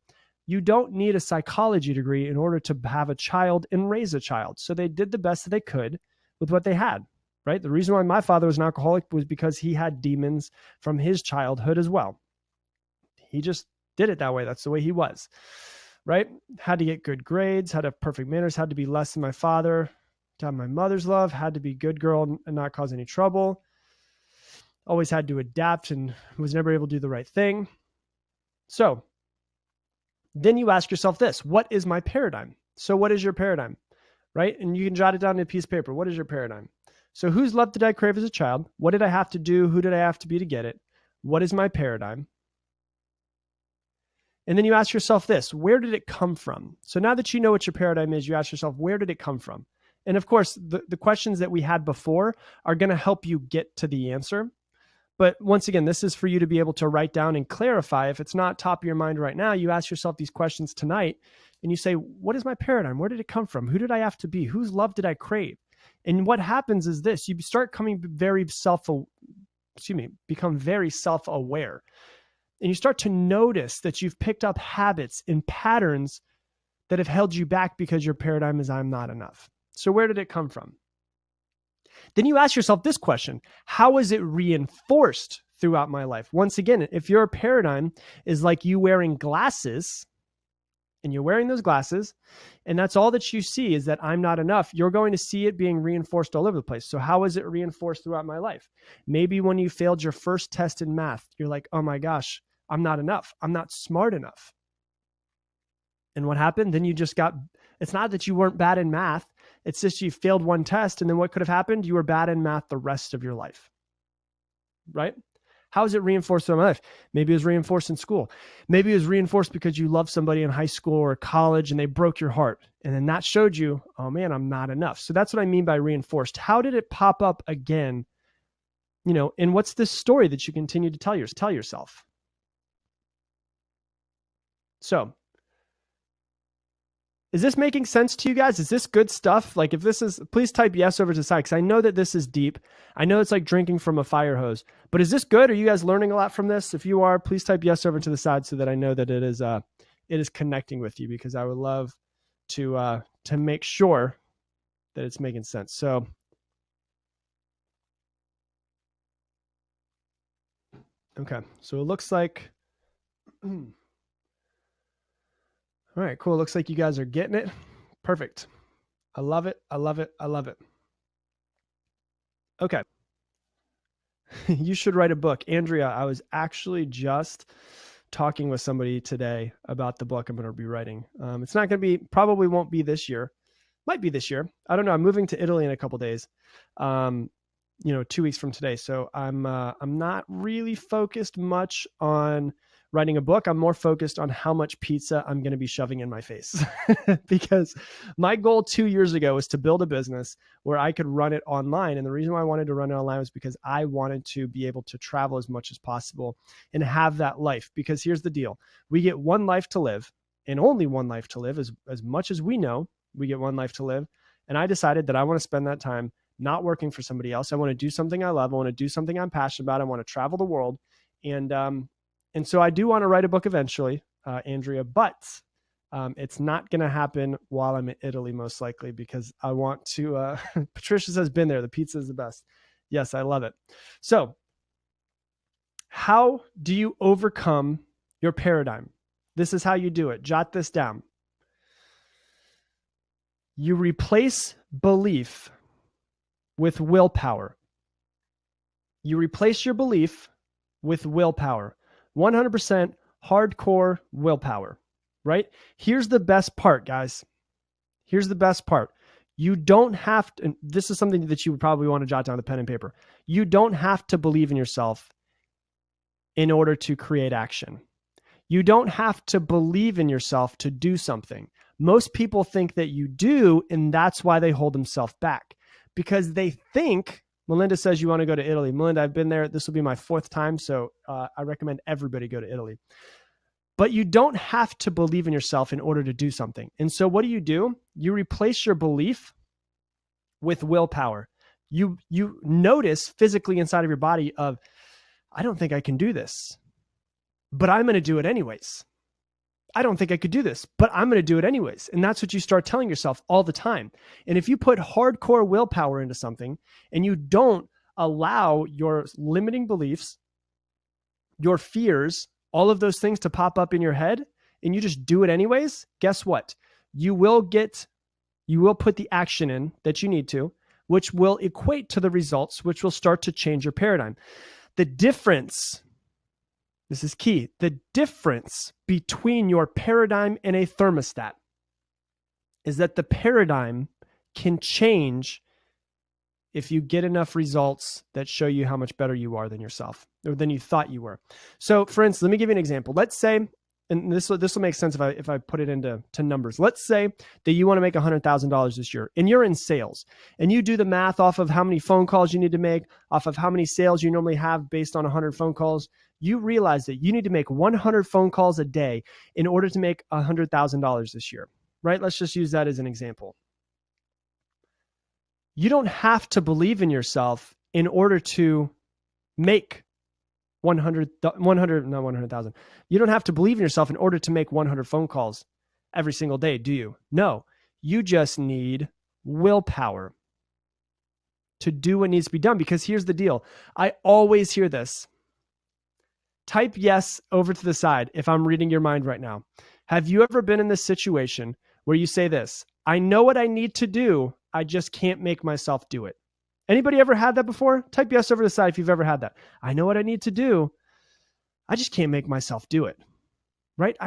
You don't need a psychology degree in order to have a child and raise a child. So they did the best that they could with what they had, right? The reason why my father was an alcoholic was because he had demons from his childhood as well. He just did it that way. That's the way he was, right? Had to get good grades, had to have perfect manners, had to be less than my father, to have my mother's love, had to be good girl and not cause any trouble. Always had to adapt and was never able to do the right thing. So then you ask yourself this: what is my paradigm? So what is your paradigm, right? And you can jot it down in a piece of paper. What is your paradigm? So whose love did I crave as a child? What did I have to do? Who did I have to be to get it? What is my paradigm? And then you ask yourself this: where did it come from? So now that you know what your paradigm is, you ask yourself, where did it come from? And of course, the questions that we had before are going to help you get to the answer. But once again, this is for you to be able to write down and clarify. If it's not top of your mind right now, you ask yourself these questions tonight and you say, what is my paradigm? Where did it come from? Who did I have to be? Whose love did I crave? And what happens is this: you start become very self-aware. And you start to notice that you've picked up habits and patterns that have held you back because your paradigm is I'm not enough. So where did it come from? Then you ask yourself this question: how is it reinforced throughout my life? Once again, if your paradigm is like you wearing glasses, and you're wearing those glasses, and that's all that you see is that I'm not enough, you're going to see it being reinforced all over the place. So how is it reinforced throughout my life? Maybe when you failed your first test in math, you're like, oh my gosh, I'm not enough. I'm not smart enough. And what happened? Then you just it's not that you weren't bad in math. It's just you failed one test. And then what could have happened? You were bad in math the rest of your life, right? How is it reinforced throughout my life? Maybe it was reinforced in school. Maybe it was reinforced because you loved somebody in high school or college and they broke your heart. And then that showed you, oh man, I'm not enough. So that's what I mean by reinforced. How did it pop up again? And what's this story that you continue to tell yourself? So, is this making sense to you guys? Is this good stuff? Like if this is, please type yes over to the side, because I know that this is deep. I know it's like drinking from a fire hose, but is this good? Are you guys learning a lot from this? If you are, please type yes over to the side so that I know that it is connecting with you, because I would love to make sure that it's making sense. So, okay. So it looks like, all right, cool. Looks like you guys are getting it. Perfect. I love it. I love it. I love it. Okay. You should write a book. Andrea, I was actually just talking with somebody today about the book I'm going to be writing. It's not going to be, probably won't be this year. Might be this year. I don't know. I'm moving to Italy in a couple days. 2 weeks from today. So I'm not really focused much on writing a book. I'm more focused on how much pizza I'm going to be shoving in my face because my goal 2 years ago was to build a business where I could run it online. And the reason why I wanted to run it online was because I wanted to be able to travel as much as possible and have that life. Because here's the deal. We get one life to live, and only one life to live. As much as we know, we get one life to live. And I decided that I want to spend that time not working for somebody else. I want to do something I love. I want to do something I'm passionate about. I want to travel the world. And so I do want to write a book eventually, Andrea, but it's not going to happen while I'm in Italy, most likely, because I want to, Patricia says, been there. The pizza is the best. Yes, I love it. So how do you overcome your paradigm? This is how you do it. Jot this down. You replace belief with willpower. You replace your belief with willpower. 100% hardcore willpower, right? Here's the best part, guys. Here's the best part. You don't have to, and this is something that you would probably want to jot down on the pen and paper. You don't have to believe in yourself in order to create action. You don't have to believe in yourself to do something. Most people think that you do, and that's why they hold themselves back, because they think, Melinda says you want to go to Italy. Melinda, I've been there. This will be my 4th time, so I recommend everybody go to Italy. But you don't have to believe in yourself in order to do something. And so what do? You replace your belief with willpower. You notice physically inside of your body of, I don't think I can do this, but I'm going to do it anyways. I don't think I could do this, but I'm going to do it anyways. And that's what you start telling yourself all the time. And if you put hardcore willpower into something and you don't allow your limiting beliefs, your fears, all of those things to pop up in your head, and you just do it anyways, guess what? You will put the action in that you need to, which will equate to the results, which will start to change your paradigm. The difference, this is key, the difference between your paradigm and a thermostat is that the paradigm can change if you get enough results that show you how much better you are than yourself or than you thought you were. So for instance, let me give you an example. Let's say and this will make sense if I put it into numbers. Let's say that you want to make $100,000 this year and you're in sales, and you do the math off of how many phone calls you need to make, off of how many sales you normally have based on 100 phone calls. You realize that you need to make 100 phone calls a day in order to make $100,000 this year, right? Let's just use that as an example. You don't have to believe in yourself in order to make 100,000. You don't have to believe in yourself in order to make 100 phone calls every single day, do you? No, you just need willpower to do what needs to be done. Because here's the deal. I always hear this. Type yes over to the side if I'm reading your mind right now. Have you ever been in this situation where you say this, I know what I need to do, I just can't make myself do it? Anybody ever had that before? Type yes over the side if you've ever had that. I know what I need to do, I just can't make myself do it, right?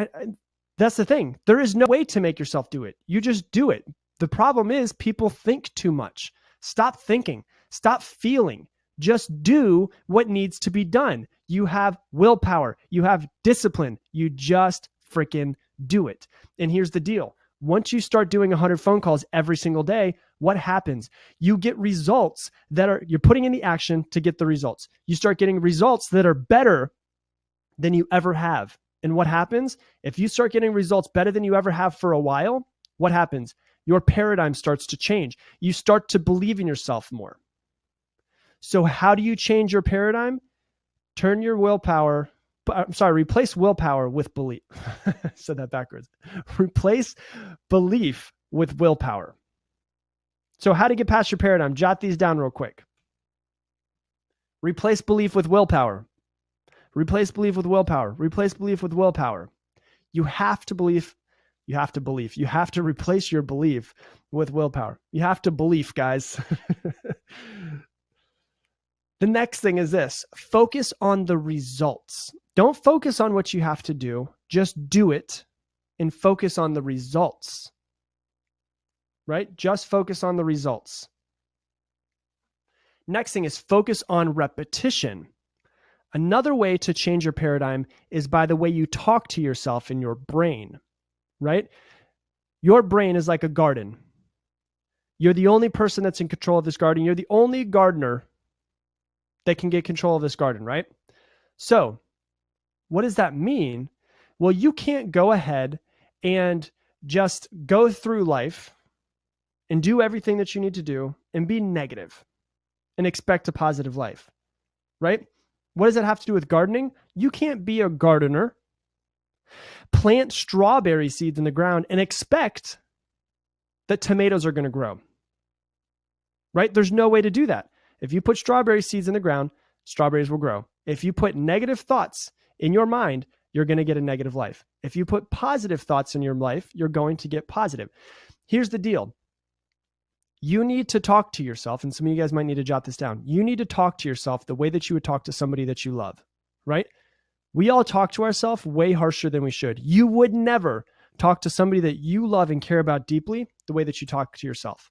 That's the thing. There is no way to make yourself do it. You just do it. The problem is people think too much. Stop thinking. Stop feeling. Just do what needs to be done. You have willpower. You have discipline. You just freaking do it. And here's the deal. Once you start doing 100 phone calls every single day, what happens? You get results you're putting in the action to get the results. You start getting results that are better than you ever have. And what happens? If you start getting results better than you ever have for a while, what happens? Your paradigm starts to change. You start to believe in yourself more. So how do you change your paradigm? Replace willpower with belief. I said that backwards. Replace belief with willpower. So how to get past your paradigm? Jot these down real quick. Replace belief with willpower. Replace belief with willpower. Replace belief with willpower. You have to believe. You have to believe. You have to replace your belief with willpower. You have to believe, guys. The next thing is this. Focus on the results. Don't focus on what you have to do. Just do it and focus on the results. Right? Just focus on the results. Next thing is focus on repetition. Another way to change your paradigm is by the way you talk to yourself in your brain, right? Your brain is like a garden. You're the only person that's in control of this garden. You're the only gardener that can get control of this garden, right? So what does that mean? Well, you can't go ahead and just go through life and do everything that you need to do and be negative and expect a positive life, right? What does that have to do with gardening? You can't be a gardener, plant strawberry seeds in the ground and expect that tomatoes are going to grow, right? There's no way to do that. If you put strawberry seeds in the ground, strawberries will grow. If you put negative thoughts in your mind, you're going to get a negative life. If you put positive thoughts in your life, you're going to get positive. Here's the deal. You need to talk to yourself, and some of you guys might need to jot this down. You need to talk to yourself the way that you would talk to somebody that you love, right? We all talk to ourselves way harsher than we should. You would never talk to somebody that you love and care about deeply the way that you talk to yourself.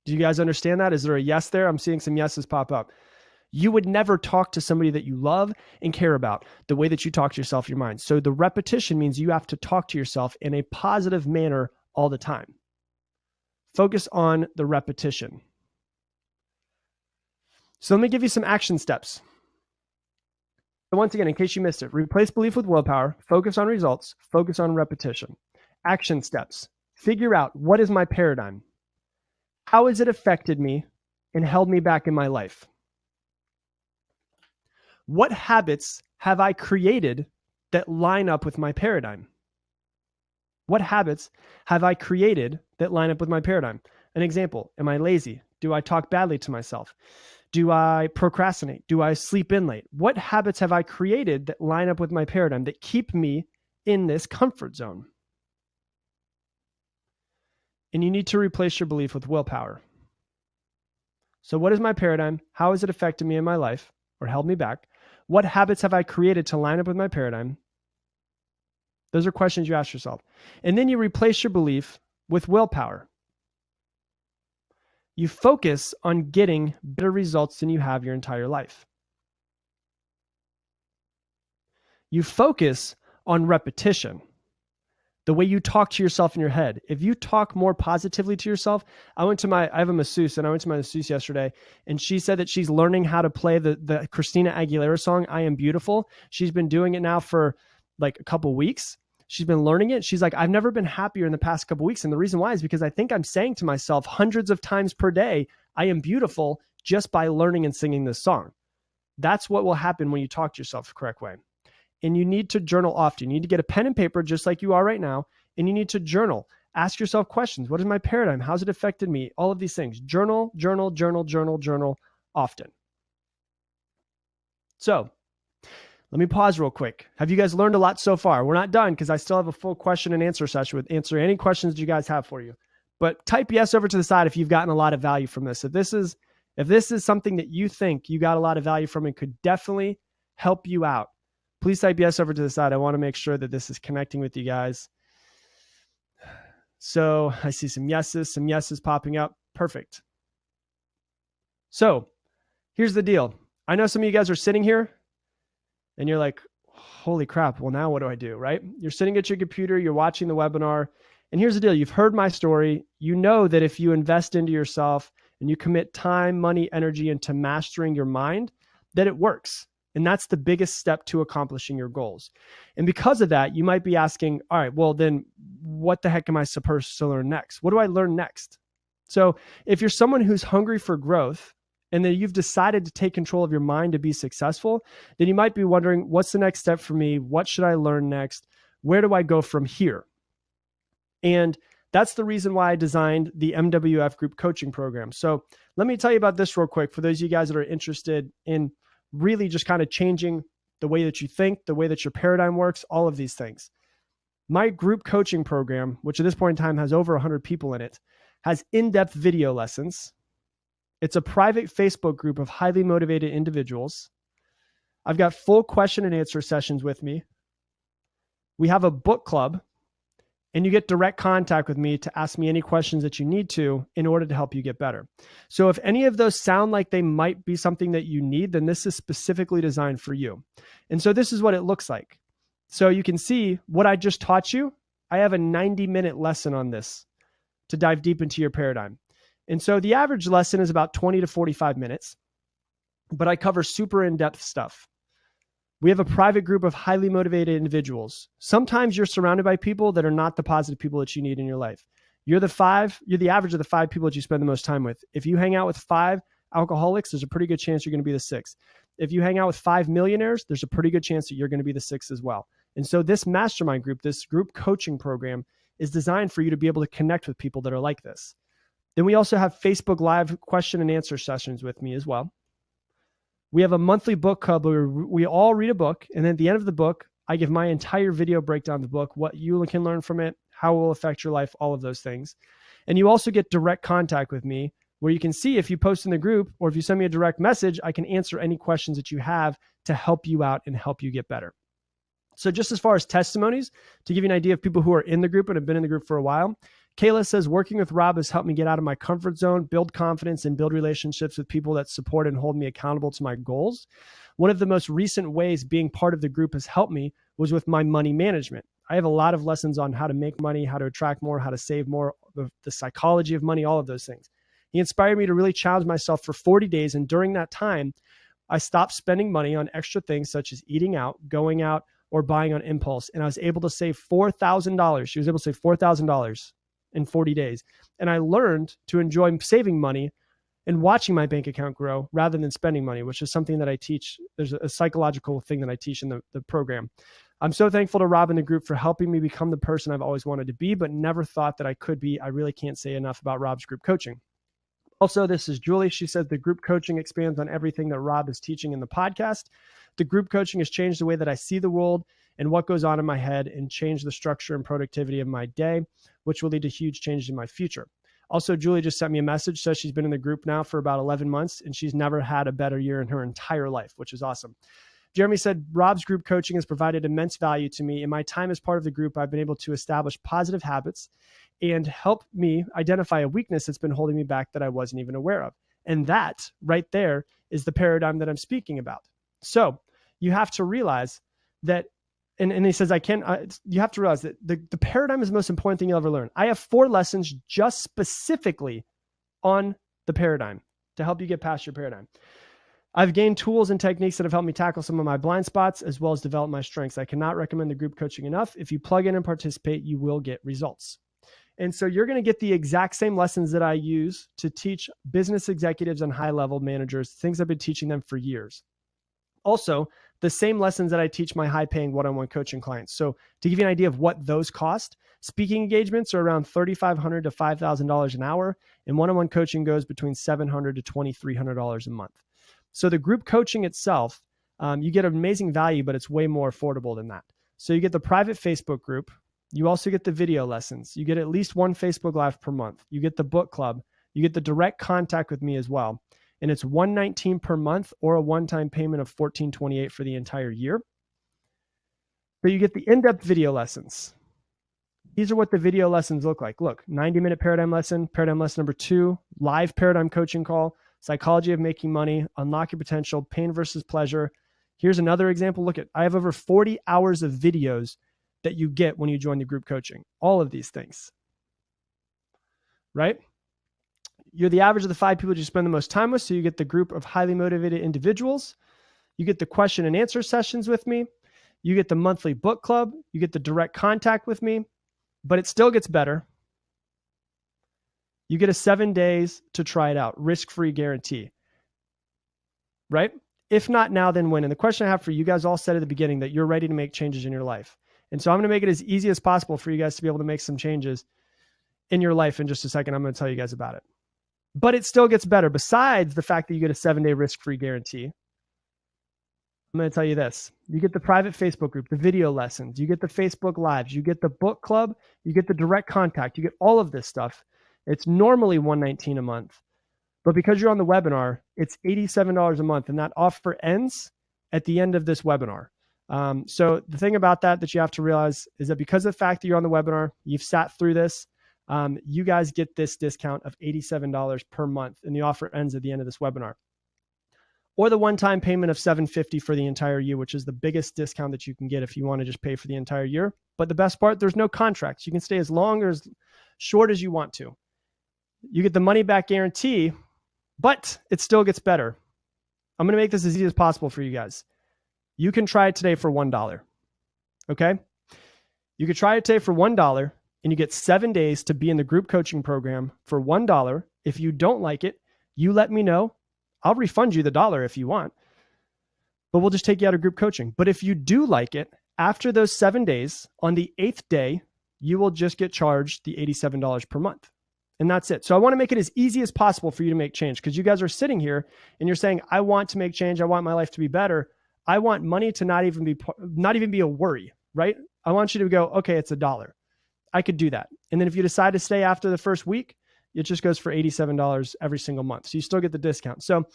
Do you guys understand that? Is there a yes there? I'm seeing some yeses pop up. You would never talk to somebody that you love and care about the way that you talk to yourself in your mind. So the repetition means you have to talk to yourself in a positive manner all the time. Focus on the repetition. So let me give you some action steps. Once again, in case you missed it, replace belief with willpower, focus on results, focus on repetition. Action steps. Figure out, what is my paradigm? How has it affected me and held me back in my life? What habits have I created that line up with my paradigm? What habits have I created that line up with my paradigm? An example, am I lazy? Do I talk badly to myself? Do I procrastinate? Do I sleep in late? What habits have I created that line up with my paradigm that keep me in this comfort zone? And you need to replace your belief with willpower. So what is my paradigm? How has it affected me in my life or held me back? What habits have I created to line up with my paradigm? Those are questions you ask yourself. And then you replace your belief with willpower. You focus on getting better results than you have your entire life. You focus on repetition, the way you talk to yourself in your head. If you talk more positively to yourself, I have a masseuse, and I went to my masseuse yesterday, and she said that she's learning how to play the Christina Aguilera song, I Am Beautiful. She's been doing it now for like a couple weeks. She's been learning it. She's like, I've never been happier in the past couple weeks. And the reason why is because I think I'm saying to myself hundreds of times per day, I am beautiful, just by learning and singing this song. That's what will happen when you talk to yourself the correct way. And you need to journal often. You need to get a pen and paper just like you are right now. And you need to journal. Ask yourself questions. What is my paradigm? How's it affected me? All of these things. Journal, journal, journal, journal, journal often. So let me pause real quick. Have you guys learned a lot so far? We're not done because I still have a full question and answer session with answering any questions that you guys have for you. But type yes over to the side if you've gotten a lot of value from this. If this is something that you think you got a lot of value from and could definitely help you out, please type yes over to the side. I want to make sure that this is connecting with you guys. So I see some yeses popping up. Perfect. So here's the deal. I know some of you guys are sitting here and you're like, holy crap, well, now what do I do, right? You're sitting at your computer, you're watching the webinar, and here's the deal. You've heard my story. You know that if you invest into yourself and you commit time, money, energy into mastering your mind, that it works. And that's the biggest step to accomplishing your goals. And because of that, you might be asking, all right, well, then what the heck am I supposed to learn next? What do I learn next? So if you're someone who's hungry for growth and then you've decided to take control of your mind to be successful, then you might be wondering, what's the next step for me? What should I learn next? Where do I go from here? And that's the reason why I designed the MWF group coaching program. So let me tell you about this real quick for those of you guys that are interested in really just kind of changing the way that you think, the way that your paradigm works, all of these things. My group coaching program, which at this point in time has over 100 people in it, has in-depth video lessons. It's a private Facebook group of highly motivated individuals. I've got full question and answer sessions with me. We have a book club, and you get direct contact with me to ask me any questions that you need to in order to help you get better. So if any of those sound like they might be something that you need, then this is specifically designed for you. And so this is what it looks like. So you can see what I just taught you. I have a 90-minute lesson on this to dive deep into your paradigm. And so the average lesson is about 20 to 45 minutes, but I cover super in-depth stuff. We have a private group of highly motivated individuals. Sometimes you're surrounded by people that are not the positive people that you need in your life. You're the average of the 5 people that you spend the most time with. If you hang out with 5 alcoholics, there's a pretty good chance you're going to be the 6th. If you hang out with 5 millionaires, there's a pretty good chance that you're going to be the 6th as well. And so this mastermind group, this group coaching program, is designed for you to be able to connect with people that are like this. Then we also have Facebook Live question and answer sessions with me as well. We have a monthly book club where we all read a book, and then at the end of the book, I give my entire video breakdown of the book, what you can learn from it, how it will affect your life, all of those things. And you also get direct contact with me where you can see if you post in the group or if you send me a direct message, I can answer any questions that you have to help you out and help you get better. So just as far as testimonies, to give you an idea of people who are in the group and have been in the group for a while, Kayla says, working with Rob has helped me get out of my comfort zone, build confidence, and build relationships with people that support and hold me accountable to my goals. One of the most recent ways being part of the group has helped me was with my money management. I have a lot of lessons on how to make money, how to attract more, how to save more, the psychology of money, all of those things. He inspired me to really challenge myself for 40 days. And during that time, I stopped spending money on extra things such as eating out, going out, or buying on impulse. And I was able to save $4,000. She was able to save $4,000 in 40 days. And I learned to enjoy saving money and watching my bank account grow rather than spending money, which is something that I teach. There's a psychological thing that I teach in the program. I'm so thankful to Rob and the group for helping me become the person I've always wanted to be, but never thought that I could be. I really can't say enough about Rob's group coaching. Also, this is Julie. She says the group coaching expands on everything that Rob is teaching in the podcast. The group coaching has changed the way that I see the world and what goes on in my head and changed the structure and productivity of my day, which will lead to huge changes in my future. Also, Julie just sent me a message, says she's been in the group now for about 11 months and she's never had a better year in her entire life, which is awesome. Jeremy said, Rob's group coaching has provided immense value to me. In my time as part of the group, I've been able to establish positive habits and help me identify a weakness that's been holding me back that I wasn't even aware of. And that right there is the paradigm that I'm speaking about. So you have to realize that and he says, you have to realize that the paradigm is the most important thing you'll ever learn. I have 4 lessons just specifically on the paradigm to help you get past your paradigm. I've gained tools and techniques that have helped me tackle some of my blind spots as well as develop my strengths. I cannot recommend the group coaching enough. If you plug in and participate, you will get results. And so you're going to get the exact same lessons that I use to teach business executives and high-level managers, things I've been teaching them for years. Also, the same lessons that I teach my high-paying one-on-one coaching clients. So to give you an idea of what those cost, speaking engagements are around $3,500 to $5,000 an hour, and one-on-one coaching goes between $700 to $2,300 a month. So the group coaching itself, you get amazing value, but it's way more affordable than that. So you get the private Facebook group. You also get the video lessons. You get at least 1 Facebook Live per month. You get the book club. You get the direct contact with me as well. And it's $119 per month or a one-time payment of $14.28 for the entire year. But you get the in-depth video lessons. These are what the video lessons look like. Look, 90-minute paradigm lesson number 2, live paradigm coaching call, psychology of making money, unlock your potential, pain versus pleasure. Here's another example. Look at, I have over 40 hours of videos that you get when you join the group coaching. All of these things, right? You're the average of the 5 people you spend the most time with. So you get the group of highly motivated individuals. You get the question and answer sessions with me. You get the monthly book club. You get the direct contact with me, but it still gets better. You get a 7 days to try it out, risk-free guarantee, right? If not now, then when? And the question I have for you guys all said at the beginning that you're ready to make changes in your life. And so I'm going to make it as easy as possible for you guys to be able to make some changes in your life in just a second. I'm going to tell you guys about it. But it still gets better. Besides the fact that you get a 7-day risk-free guarantee, I'm going to tell you this. You get the private Facebook group, the video lessons, you get the Facebook Lives, you get the book club, you get the direct contact, you get all of this stuff. It's normally $119 a month. But because you're on the webinar, it's $87 a month. And that offer ends at the end of this webinar. So the thing about that you have to realize is that because of the fact that you're on the webinar, you've sat through this, you guys get this discount of $87 per month, and the offer ends at the end of this webinar. Or the one-time payment of $750 for the entire year, which is the biggest discount that you can get if you want to just pay for the entire year. But the best part, there's no contracts. You can stay as long or as short as you want to. You get the money back guarantee, but it still gets better. I'm going to make this as easy as possible for you guys. You can try it today for $1. Okay? You could try it today for $1, and you get 7 days to be in the group coaching program for $1. If you don't like it, you let me know. I'll refund you the $1 if you want, but we'll just take you out of group coaching. But if you do like it, after those 7 days, on the 8th day, you will just get charged the $87 per month. And that's it. So I want to make it as easy as possible for you to make change, because you guys are sitting here and you're saying, I want to make change. I want my life to be better. I want money to not even be a worry, right? I want you to go, okay, it's $1. I could do that. And then if you decide to stay after the first week, it just goes for $87 every single month. So you still get the discount. So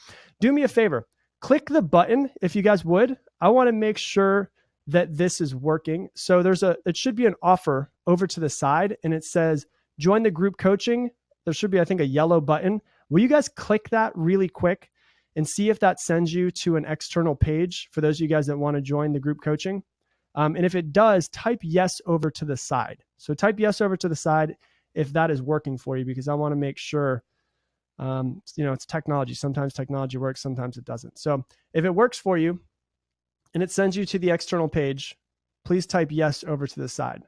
do me a favor, click the button if you guys would. I want to make sure that this is working. So it should be an offer over to the side, and it says join the group coaching. There should be, I think, a yellow button. Will you guys click that really quick and see if that sends you to an external page for those of you guys that want to join the group coaching? And if it does, type yes over to the side. So type yes over to the side if that is working for you, because I want to make sure, it's technology. Sometimes technology works, sometimes it doesn't. So if it works for you and it sends you to the external page, please type yes over to the side.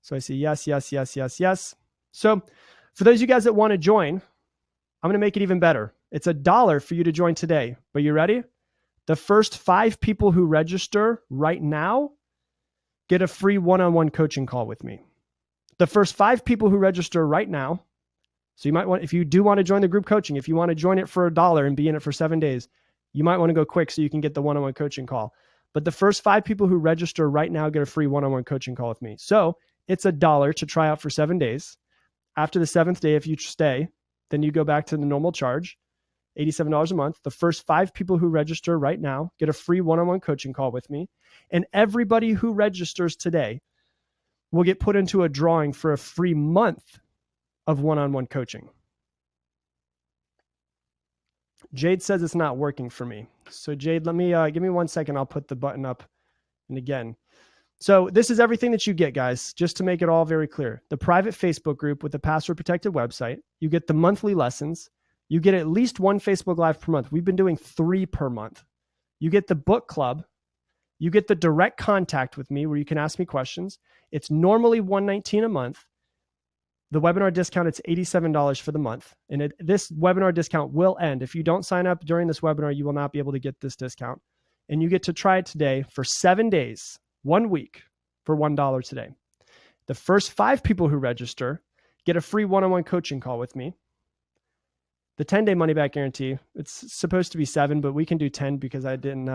So I see yes, yes, yes, yes, yes. So for those of you guys that want to join, I'm going to make it even better. It's $1 for you to join today, but you ready? The first 5 people who register right now get a free one-on-one coaching call with me. The first 5 people who register right now. So you might want, if you do want to join the group coaching, if you want to join it for $1 and be in it for 7 days, you might want to go quick so you can get the one-on-one coaching call. But the first 5 people who register right now get a free one-on-one coaching call with me. So it's $1 to try out for 7 days. After the 7th day, if you stay, then you go back to the normal charge, $87 a month. The first 5 people who register right now get a free one-on-one coaching call with me. And everybody who registers today will get put into a drawing for a free month of one-on-one coaching. Jade says it's not working for me. So Jade, let me give me 1 second. I'll put the button up. And again, So this is everything that you get, guys, just to make it all very clear. The private Facebook group with the password protected website. You get the monthly lessons. You get at least one Facebook Live per month. We've been doing 3 per month. You get the book club. You get the direct contact with me where you can ask me questions. It's normally $119 a month. The webinar discount, it's $87 for the month. And this webinar discount will end. If you don't sign up during this webinar, you will not be able to get this discount. And you get to try it today for 7 days, 1 week for $1 today. The first 5 people who register get a free one-on-one coaching call with me. The 10-day money-back guarantee, it's supposed to be 7, but we can do 10 because I didn't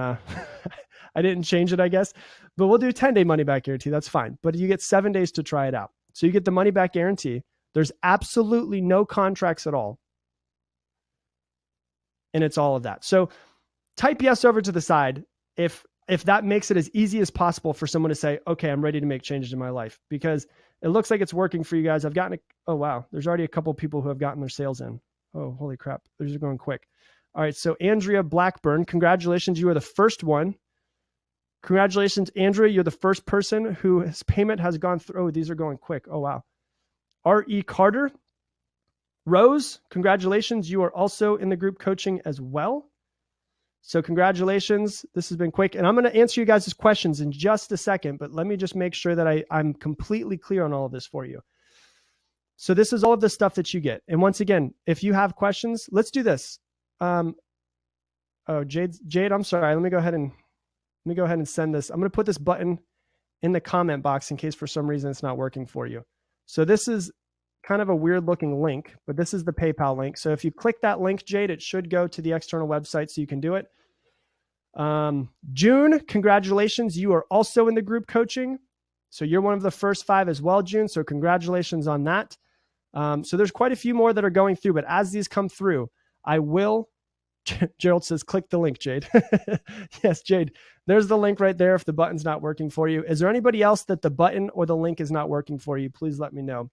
I didn't change it, I guess. But we'll do 10-day money-back guarantee. That's fine. But you get 7 days to try it out. So you get the money-back guarantee. There's absolutely no contracts at all. And it's all of that. So type yes over to the side if that makes it as easy as possible for someone to say, okay, I'm ready to make changes in my life, because it looks like it's working for you guys. I've gotten oh, wow. There's already a couple people who have gotten their sales in. Oh, holy crap. These are going quick. All right. So Andrea Blackburn, congratulations. You are the first one. Congratulations, Andrea. You're the first person whose payment has gone through. Oh, these are going quick. Oh, wow. R.E. Carter. Rose, congratulations. You are also in the group coaching as well. So congratulations. This has been quick. And I'm going to answer you guys' questions in just a second, but let me just make sure that I'm completely clear on all of this for you. So this is all of the stuff that you get. And once again, if you have questions, let's do this. Oh, Jade, I'm sorry. Let me go ahead and send this. I'm going to put this button in the comment box in case for some reason it's not working for you. So this is kind of a weird looking link, but this is the PayPal link. So if you click that link, Jade, it should go to the external website so you can do it. June, congratulations. You are also in the group coaching. So you're one of the first 5 as well, June. So congratulations on that. So there's quite a few more that are going through, but as these come through, I will. Gerald says, click the link, Jade. Yes, Jade, there's the link right there if the button's not working for you. Is there anybody else that the button or the link is not working for you? Please let me know.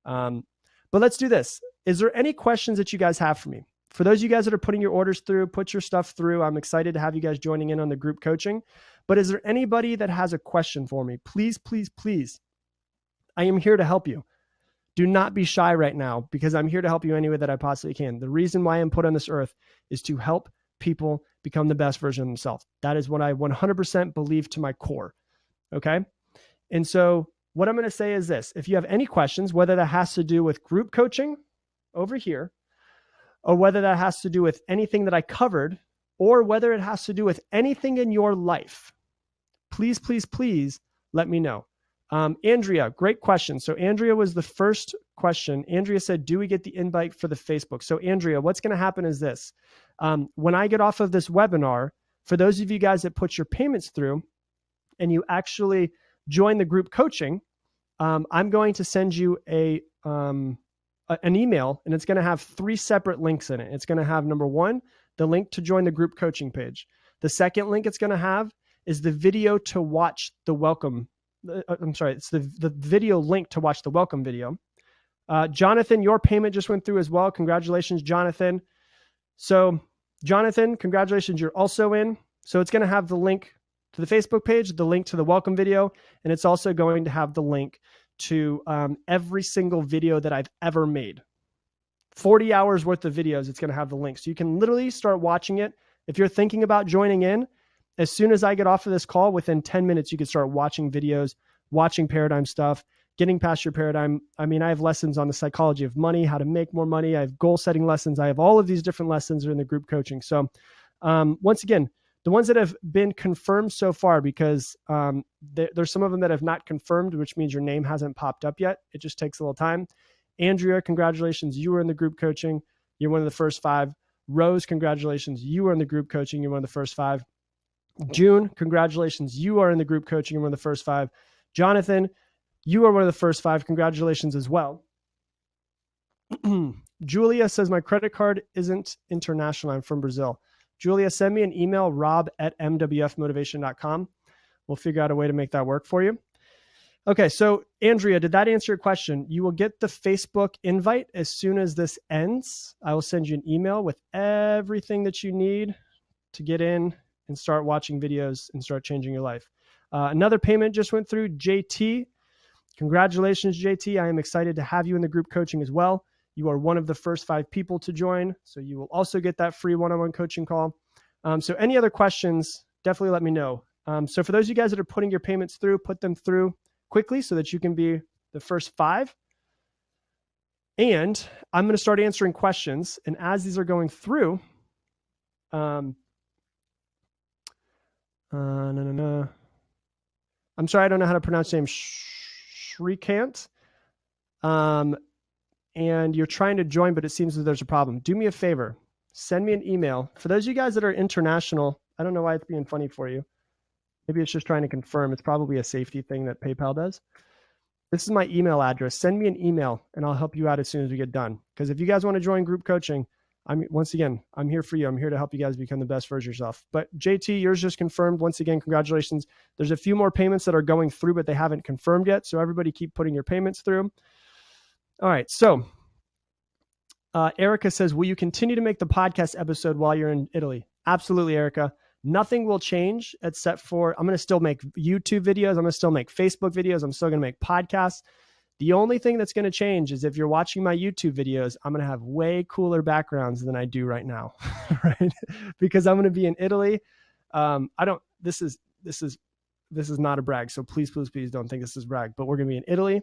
But let's do this. Is there any questions that you guys have for me? For those of you guys that are putting your orders through, put your stuff through. I'm excited to have you guys joining in on the group coaching. But is there anybody that has a question for me? Please, please, please. I am here to help you. Do not be shy right now, because I'm here to help you any way that I possibly can. The reason why I'm put on this earth is to help people become the best version of themselves. That is what I 100% believe to my core. Okay. And so what I'm going to say is this: if you have any questions, whether that has to do with group coaching over here, or whether that has to do with anything that I covered, or whether it has to do with anything in your life, please, please, please let me know. Andrea, great question. So Andrea was the first question. Andrea said, do we get the invite for the Facebook? So Andrea, what's going to happen is this. When I get off of this webinar, for those of you guys that put your payments through and you actually join the group coaching, I'm going to send you an email, and it's going to have 3 separate links in it. It's going to have, number 1, the link to join the group coaching page. The second link it's going to have is the video to watch the welcome. I'm sorry, it's the video link to watch the welcome video. Jonathan, your payment just went through as well. Congratulations, Jonathan. So Jonathan, congratulations, you're also in. So it's going to have the link to the Facebook page, the link to the welcome video, and it's also going to have the link to every single video that I've ever made. 40 hours worth of videos, it's going to have the link. So you can literally start watching it. If you're thinking about joining in, as soon as I get off of this call, within 10 minutes, you can start watching videos, watching paradigm stuff, getting past your paradigm. I mean, I have lessons on the psychology of money, how to make more money. I have goal setting lessons. I have all of these different lessons are in the group coaching. So once again, the ones that have been confirmed so far, because there's some of them that have not confirmed, which means your name hasn't popped up yet. It just takes a little time. Andrea, congratulations. You were in the group coaching. You're one of the first 5. Rose, congratulations. You were in the group coaching. You're one of the first 5. June, congratulations. You are in the group coaching. You're one of the first 5. Jonathan, you are one of the first 5. Congratulations as well. Julia says, my credit card isn't international. I'm from Brazil. Julia, send me an email, rob@mwfmotivation.com. We'll figure out a way to make that work for you. Okay, so Andrea, did that answer your question? You will get the Facebook invite as soon as this ends. I will send you an email with everything that you need to get in and start watching videos and start changing your life. Another payment just went through. JT, congratulations, JT. I am excited to have you in the group coaching as well. You are one of the first 5 people to join, so you will also get that free one-on-one coaching call. So any other questions, definitely let me know. So for those of you guys that are putting your payments through, put them through quickly so that you can be the first 5. And I'm going to start answering questions. And as these are going through, I'm sorry, I don't know how to pronounce your name, Shrikant. And you're trying to join, but it seems that there's a problem. Do me a favor. Send me an email. For those of you guys that are international, I don't know why it's being funny for you. Maybe it's just trying to confirm. It's probably a safety thing that PayPal does. This is my email address. Send me an email and I'll help you out as soon as we get done. Because if you guys want to join group coaching, I'm here for you. I'm here to help you guys become the best version of yourself. But JT, yours just confirmed. Once again, congratulations. There's a few more payments that are going through, but they haven't confirmed yet. So everybody keep putting your payments through. All right. So Erica says, will you continue to make the podcast episode while you're in Italy? Absolutely, Erica. Nothing will change except for I'm going to still make YouTube videos. I'm going to still make Facebook videos. I'm still going to make podcasts. The only thing that's going to change is if you're watching my YouTube videos, I'm going to have way cooler backgrounds than I do right now, right? Because I'm going to be in Italy. This is not a brag. So please don't think this is brag, but we're going to be in Italy.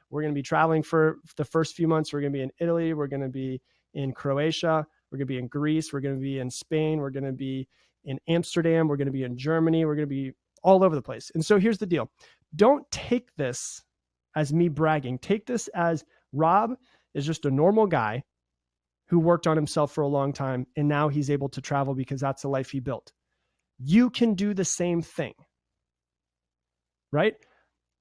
We're going to be traveling for the first few months. We're going to be in Italy. We're going to be in Croatia. We're going to be in Greece. We're going to be in Spain. We're going to be in Amsterdam. We're going to be in Germany. We're going to be all over the place. And so here's the deal. Don't take this as me bragging. Take this as Rob is just a normal guy who worked on himself for a long time. And now he's able to travel because that's the life he built. You can do the same thing, right?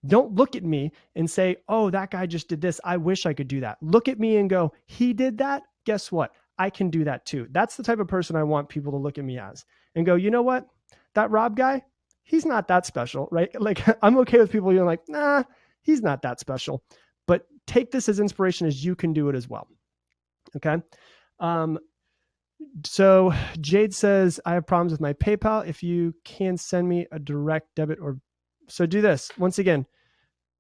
Don't look at me and say, oh, that guy just did this. I wish I could do that. Look at me and go, he did that. Guess what? I can do that too. That's the type of person I want people to look at me as and go, you know what? That Rob guy, he's not that special, right? Like I'm okay with people being like, nah, he's not that special, but take this as inspiration as you can do it as well. Okay. So Jade says, I have problems with my PayPal. If you can send me a direct debit so do this. Once again,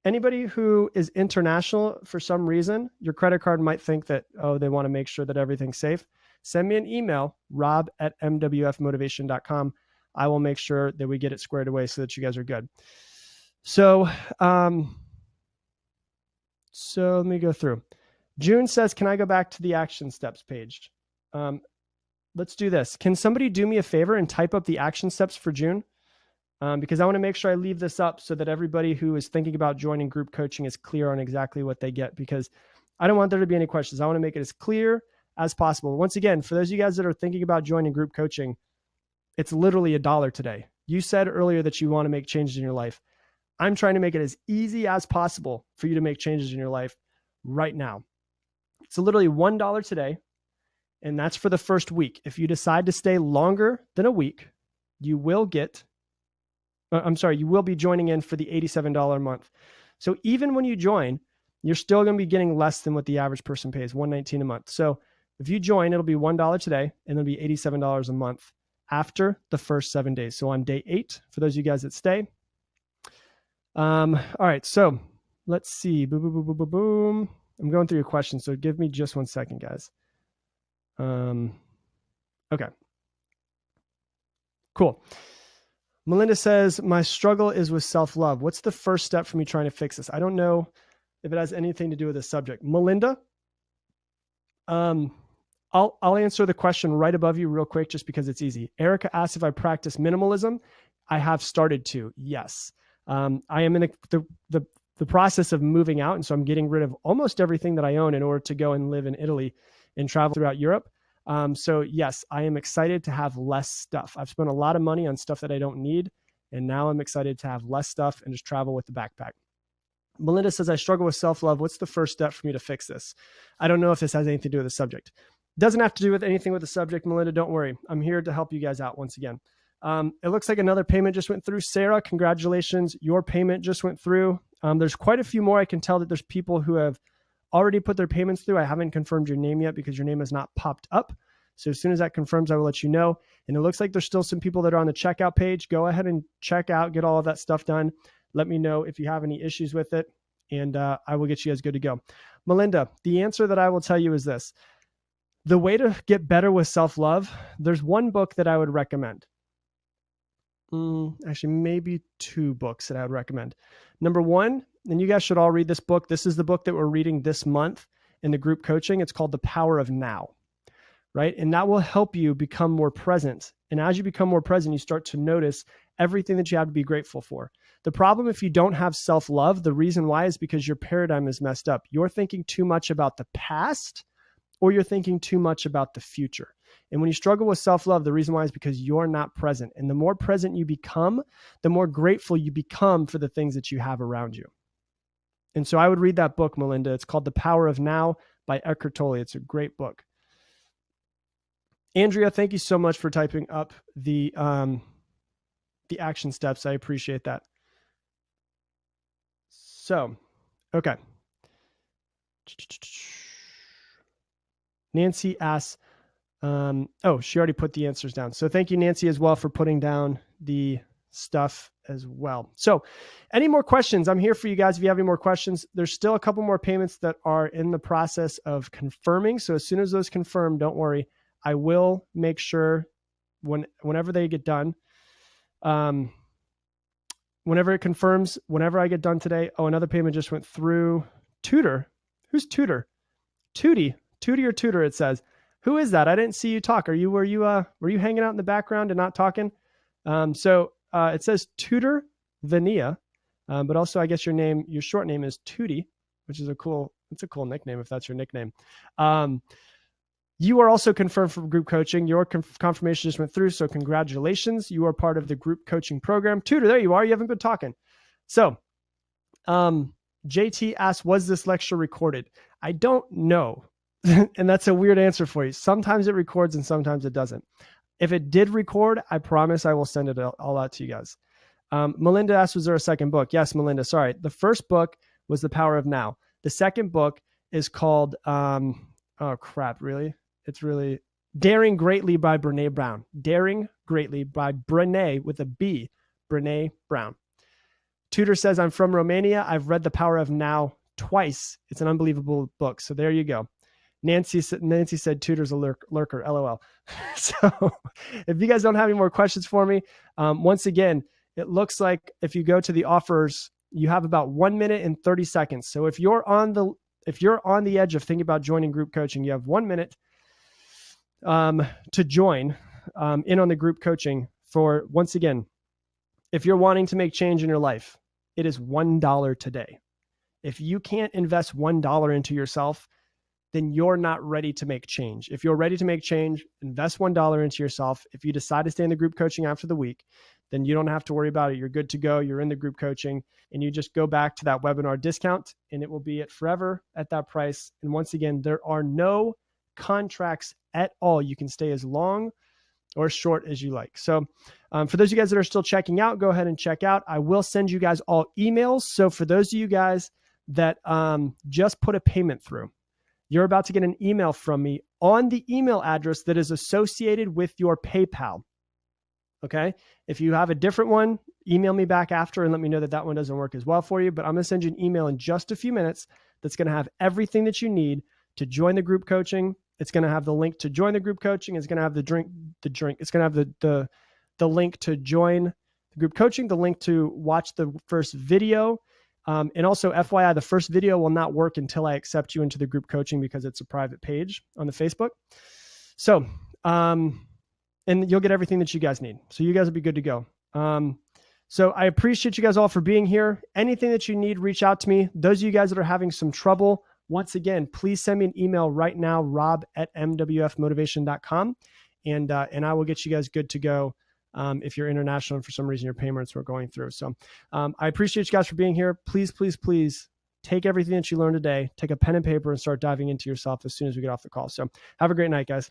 anybody who is international for some reason, your credit card might think that, oh, they want to make sure that everything's safe. Send me an email, rob@mwfmotivation.com. I will make sure that we get it squared away so that you guys are good. So let me go through. June says, can I go back to the action steps page? Let's do this. Can somebody do me a favor and type up the action steps for June? Because I want to make sure I leave this up so that everybody who is thinking about joining group coaching is clear on exactly what they get, because I don't want there to be any questions. I want to make it as clear as possible. Once again, for those of you guys that are thinking about joining group coaching, it's literally $1 today. You said earlier that you want to make changes in your life. I'm trying to make it as easy as possible for you to make changes in your life right now. It's literally $1 today, and that's for the first week. If you decide to stay longer than a week, you will be joining in for the $87 a month. So even when you join, you're still going to be getting less than what the average person pays, $119 a month. So if you join, it'll be $1 today, and it'll be $87 a month after the first 7 days. So on day 8, for those of you guys that stay. All right, so let's see. Boom, boom, boom, boom, boom, boom. I'm going through your questions, so give me just 1 second, guys. Okay. Cool. Melinda says, my struggle is with self-love. What's the first step for me trying to fix this? I don't know if it has anything to do with this subject. Melinda, I'll answer the question right above you real quick, just because it's easy. Erica asked if I practice minimalism. I have started to, yes. I am in the process of moving out. And so I'm getting rid of almost everything that I own in order to go and live in Italy and travel throughout Europe. So yes, I am excited to have less stuff. I've spent a lot of money on stuff that I don't need. And now I'm excited to have less stuff and just travel with the backpack. Melinda says, I struggle with self-love. What's the first step for me to fix this? I don't know if this has anything to do with the subject. Doesn't have to do with anything with the subject, Melinda. Don't worry. I'm here to help you guys out once again. It looks like another payment just went through. Sarah, congratulations. Your payment just went through. There's quite a few more. I can tell that there's people who have already put their payments through. I haven't confirmed your name yet because your name has not popped up. So as soon as that confirms, I will let you know. And it looks like there's still some people that are on the checkout page. Go ahead and check out, get all of that stuff done. Let me know if you have any issues with it, and I will get you guys good to go. Melinda, the answer that I will tell you is this. The way to get better with self-love, there's one book that I would recommend. Actually, maybe two books that I would recommend. Number one, and you guys should all read this book. This is the book that we're reading this month in the group coaching. It's called The Power of Now, right? And that will help you become more present. And as you become more present, you start to notice everything that you have to be grateful for. The problem, if you don't have self-love, the reason why is because your paradigm is messed up. You're thinking too much about the past, or you're thinking too much about the future. And when you struggle with self-love, the reason why is because you're not present. And the more present you become, the more grateful you become for the things that you have around you. And so I would read that book, Melinda. It's called The Power of Now by Eckhart Tolle. It's a great book. Andrea, thank you so much for typing up the action steps. I appreciate that. So, okay. Nancy asks, she already put the answers down. So thank you, Nancy, as well, for putting down the stuff as well. So any more questions? I'm here for you guys. If you have any more questions, there's still a couple more payments that are in the process of confirming. So as soon as those confirm, don't worry. I will make sure whenever they get done, whenever it confirms, whenever I get done today. Oh, another payment just went through. Tutor. Who's Tutor? Tootie or Tutor, it says. Who is that? I didn't see you talk. Were you hanging out in the background and not talking? It says Tutor Vania, but also I guess your short name is Tootie, which is it's a cool nickname if that's your nickname. You are also confirmed for group coaching. Your confirmation just went through, so congratulations. You are part of the group coaching program. Tutor, there you are. You haven't been talking. So, JT asked, was this lecture recorded? I don't know. And that's a weird answer for you. Sometimes it records and sometimes it doesn't. If it did record, I promise I will send it all out to you guys. Melinda asked, was there a second book? Yes, Melinda, sorry. The first book was The Power of Now. The second book is called, oh crap, really? It's really Daring Greatly by Brene Brown. Daring Greatly by Brene with a B, Brene Brown. Tutor says, I'm from Romania. I've read The Power of Now twice. It's an unbelievable book. So there you go. Nancy said Tutor's a lurker, LOL. So if you guys don't have any more questions for me, once again, it looks like if you go to the offers, you have about 1 minute and 30 seconds. So if you're on the edge of thinking about joining group coaching, you have 1 minute to join in on the group coaching for, once again, if you're wanting to make change in your life, it is $1 today. If you can't invest $1 into yourself, then you're not ready to make change. If you're ready to make change, invest $1 into yourself. If you decide to stay in the group coaching after the week, then you don't have to worry about it. You're good to go. You're in the group coaching, and you just go back to that webinar discount, and it will be at forever at that price. And once again, there are no contracts at all. You can stay as long or as short as you like. So for those of you guys that are still checking out, go ahead and check out. I will send you guys all emails. So for those of you guys that just put a payment through, you're about to get an email from me on the email address that is associated with your PayPal. Okay. If you have a different one, email me back after and let me know that one doesn't work as well for you. But I'm going to send you an email in just a few minutes that's going to have everything that you need to join the group coaching. It's going to have the link to join the group coaching. It's going to have the drink. It's going to have the link to join the group coaching, the link to watch the first video. And also FYI, the first video will not work until I accept you into the group coaching because it's a private page on the Facebook. So, and you'll get everything that you guys need. So you guys will be good to go. So I appreciate you guys all for being here. Anything that you need, reach out to me. Those of you guys that are having some trouble, once again, please send me an email right now, rob@mwfmotivation.com. And I will get you guys good to go. If you're international and for some reason your payments were going through. So I appreciate you guys for being here. Please, please, please take everything that you learned today, take a pen and paper and start diving into yourself as soon as we get off the call. So have a great night, guys.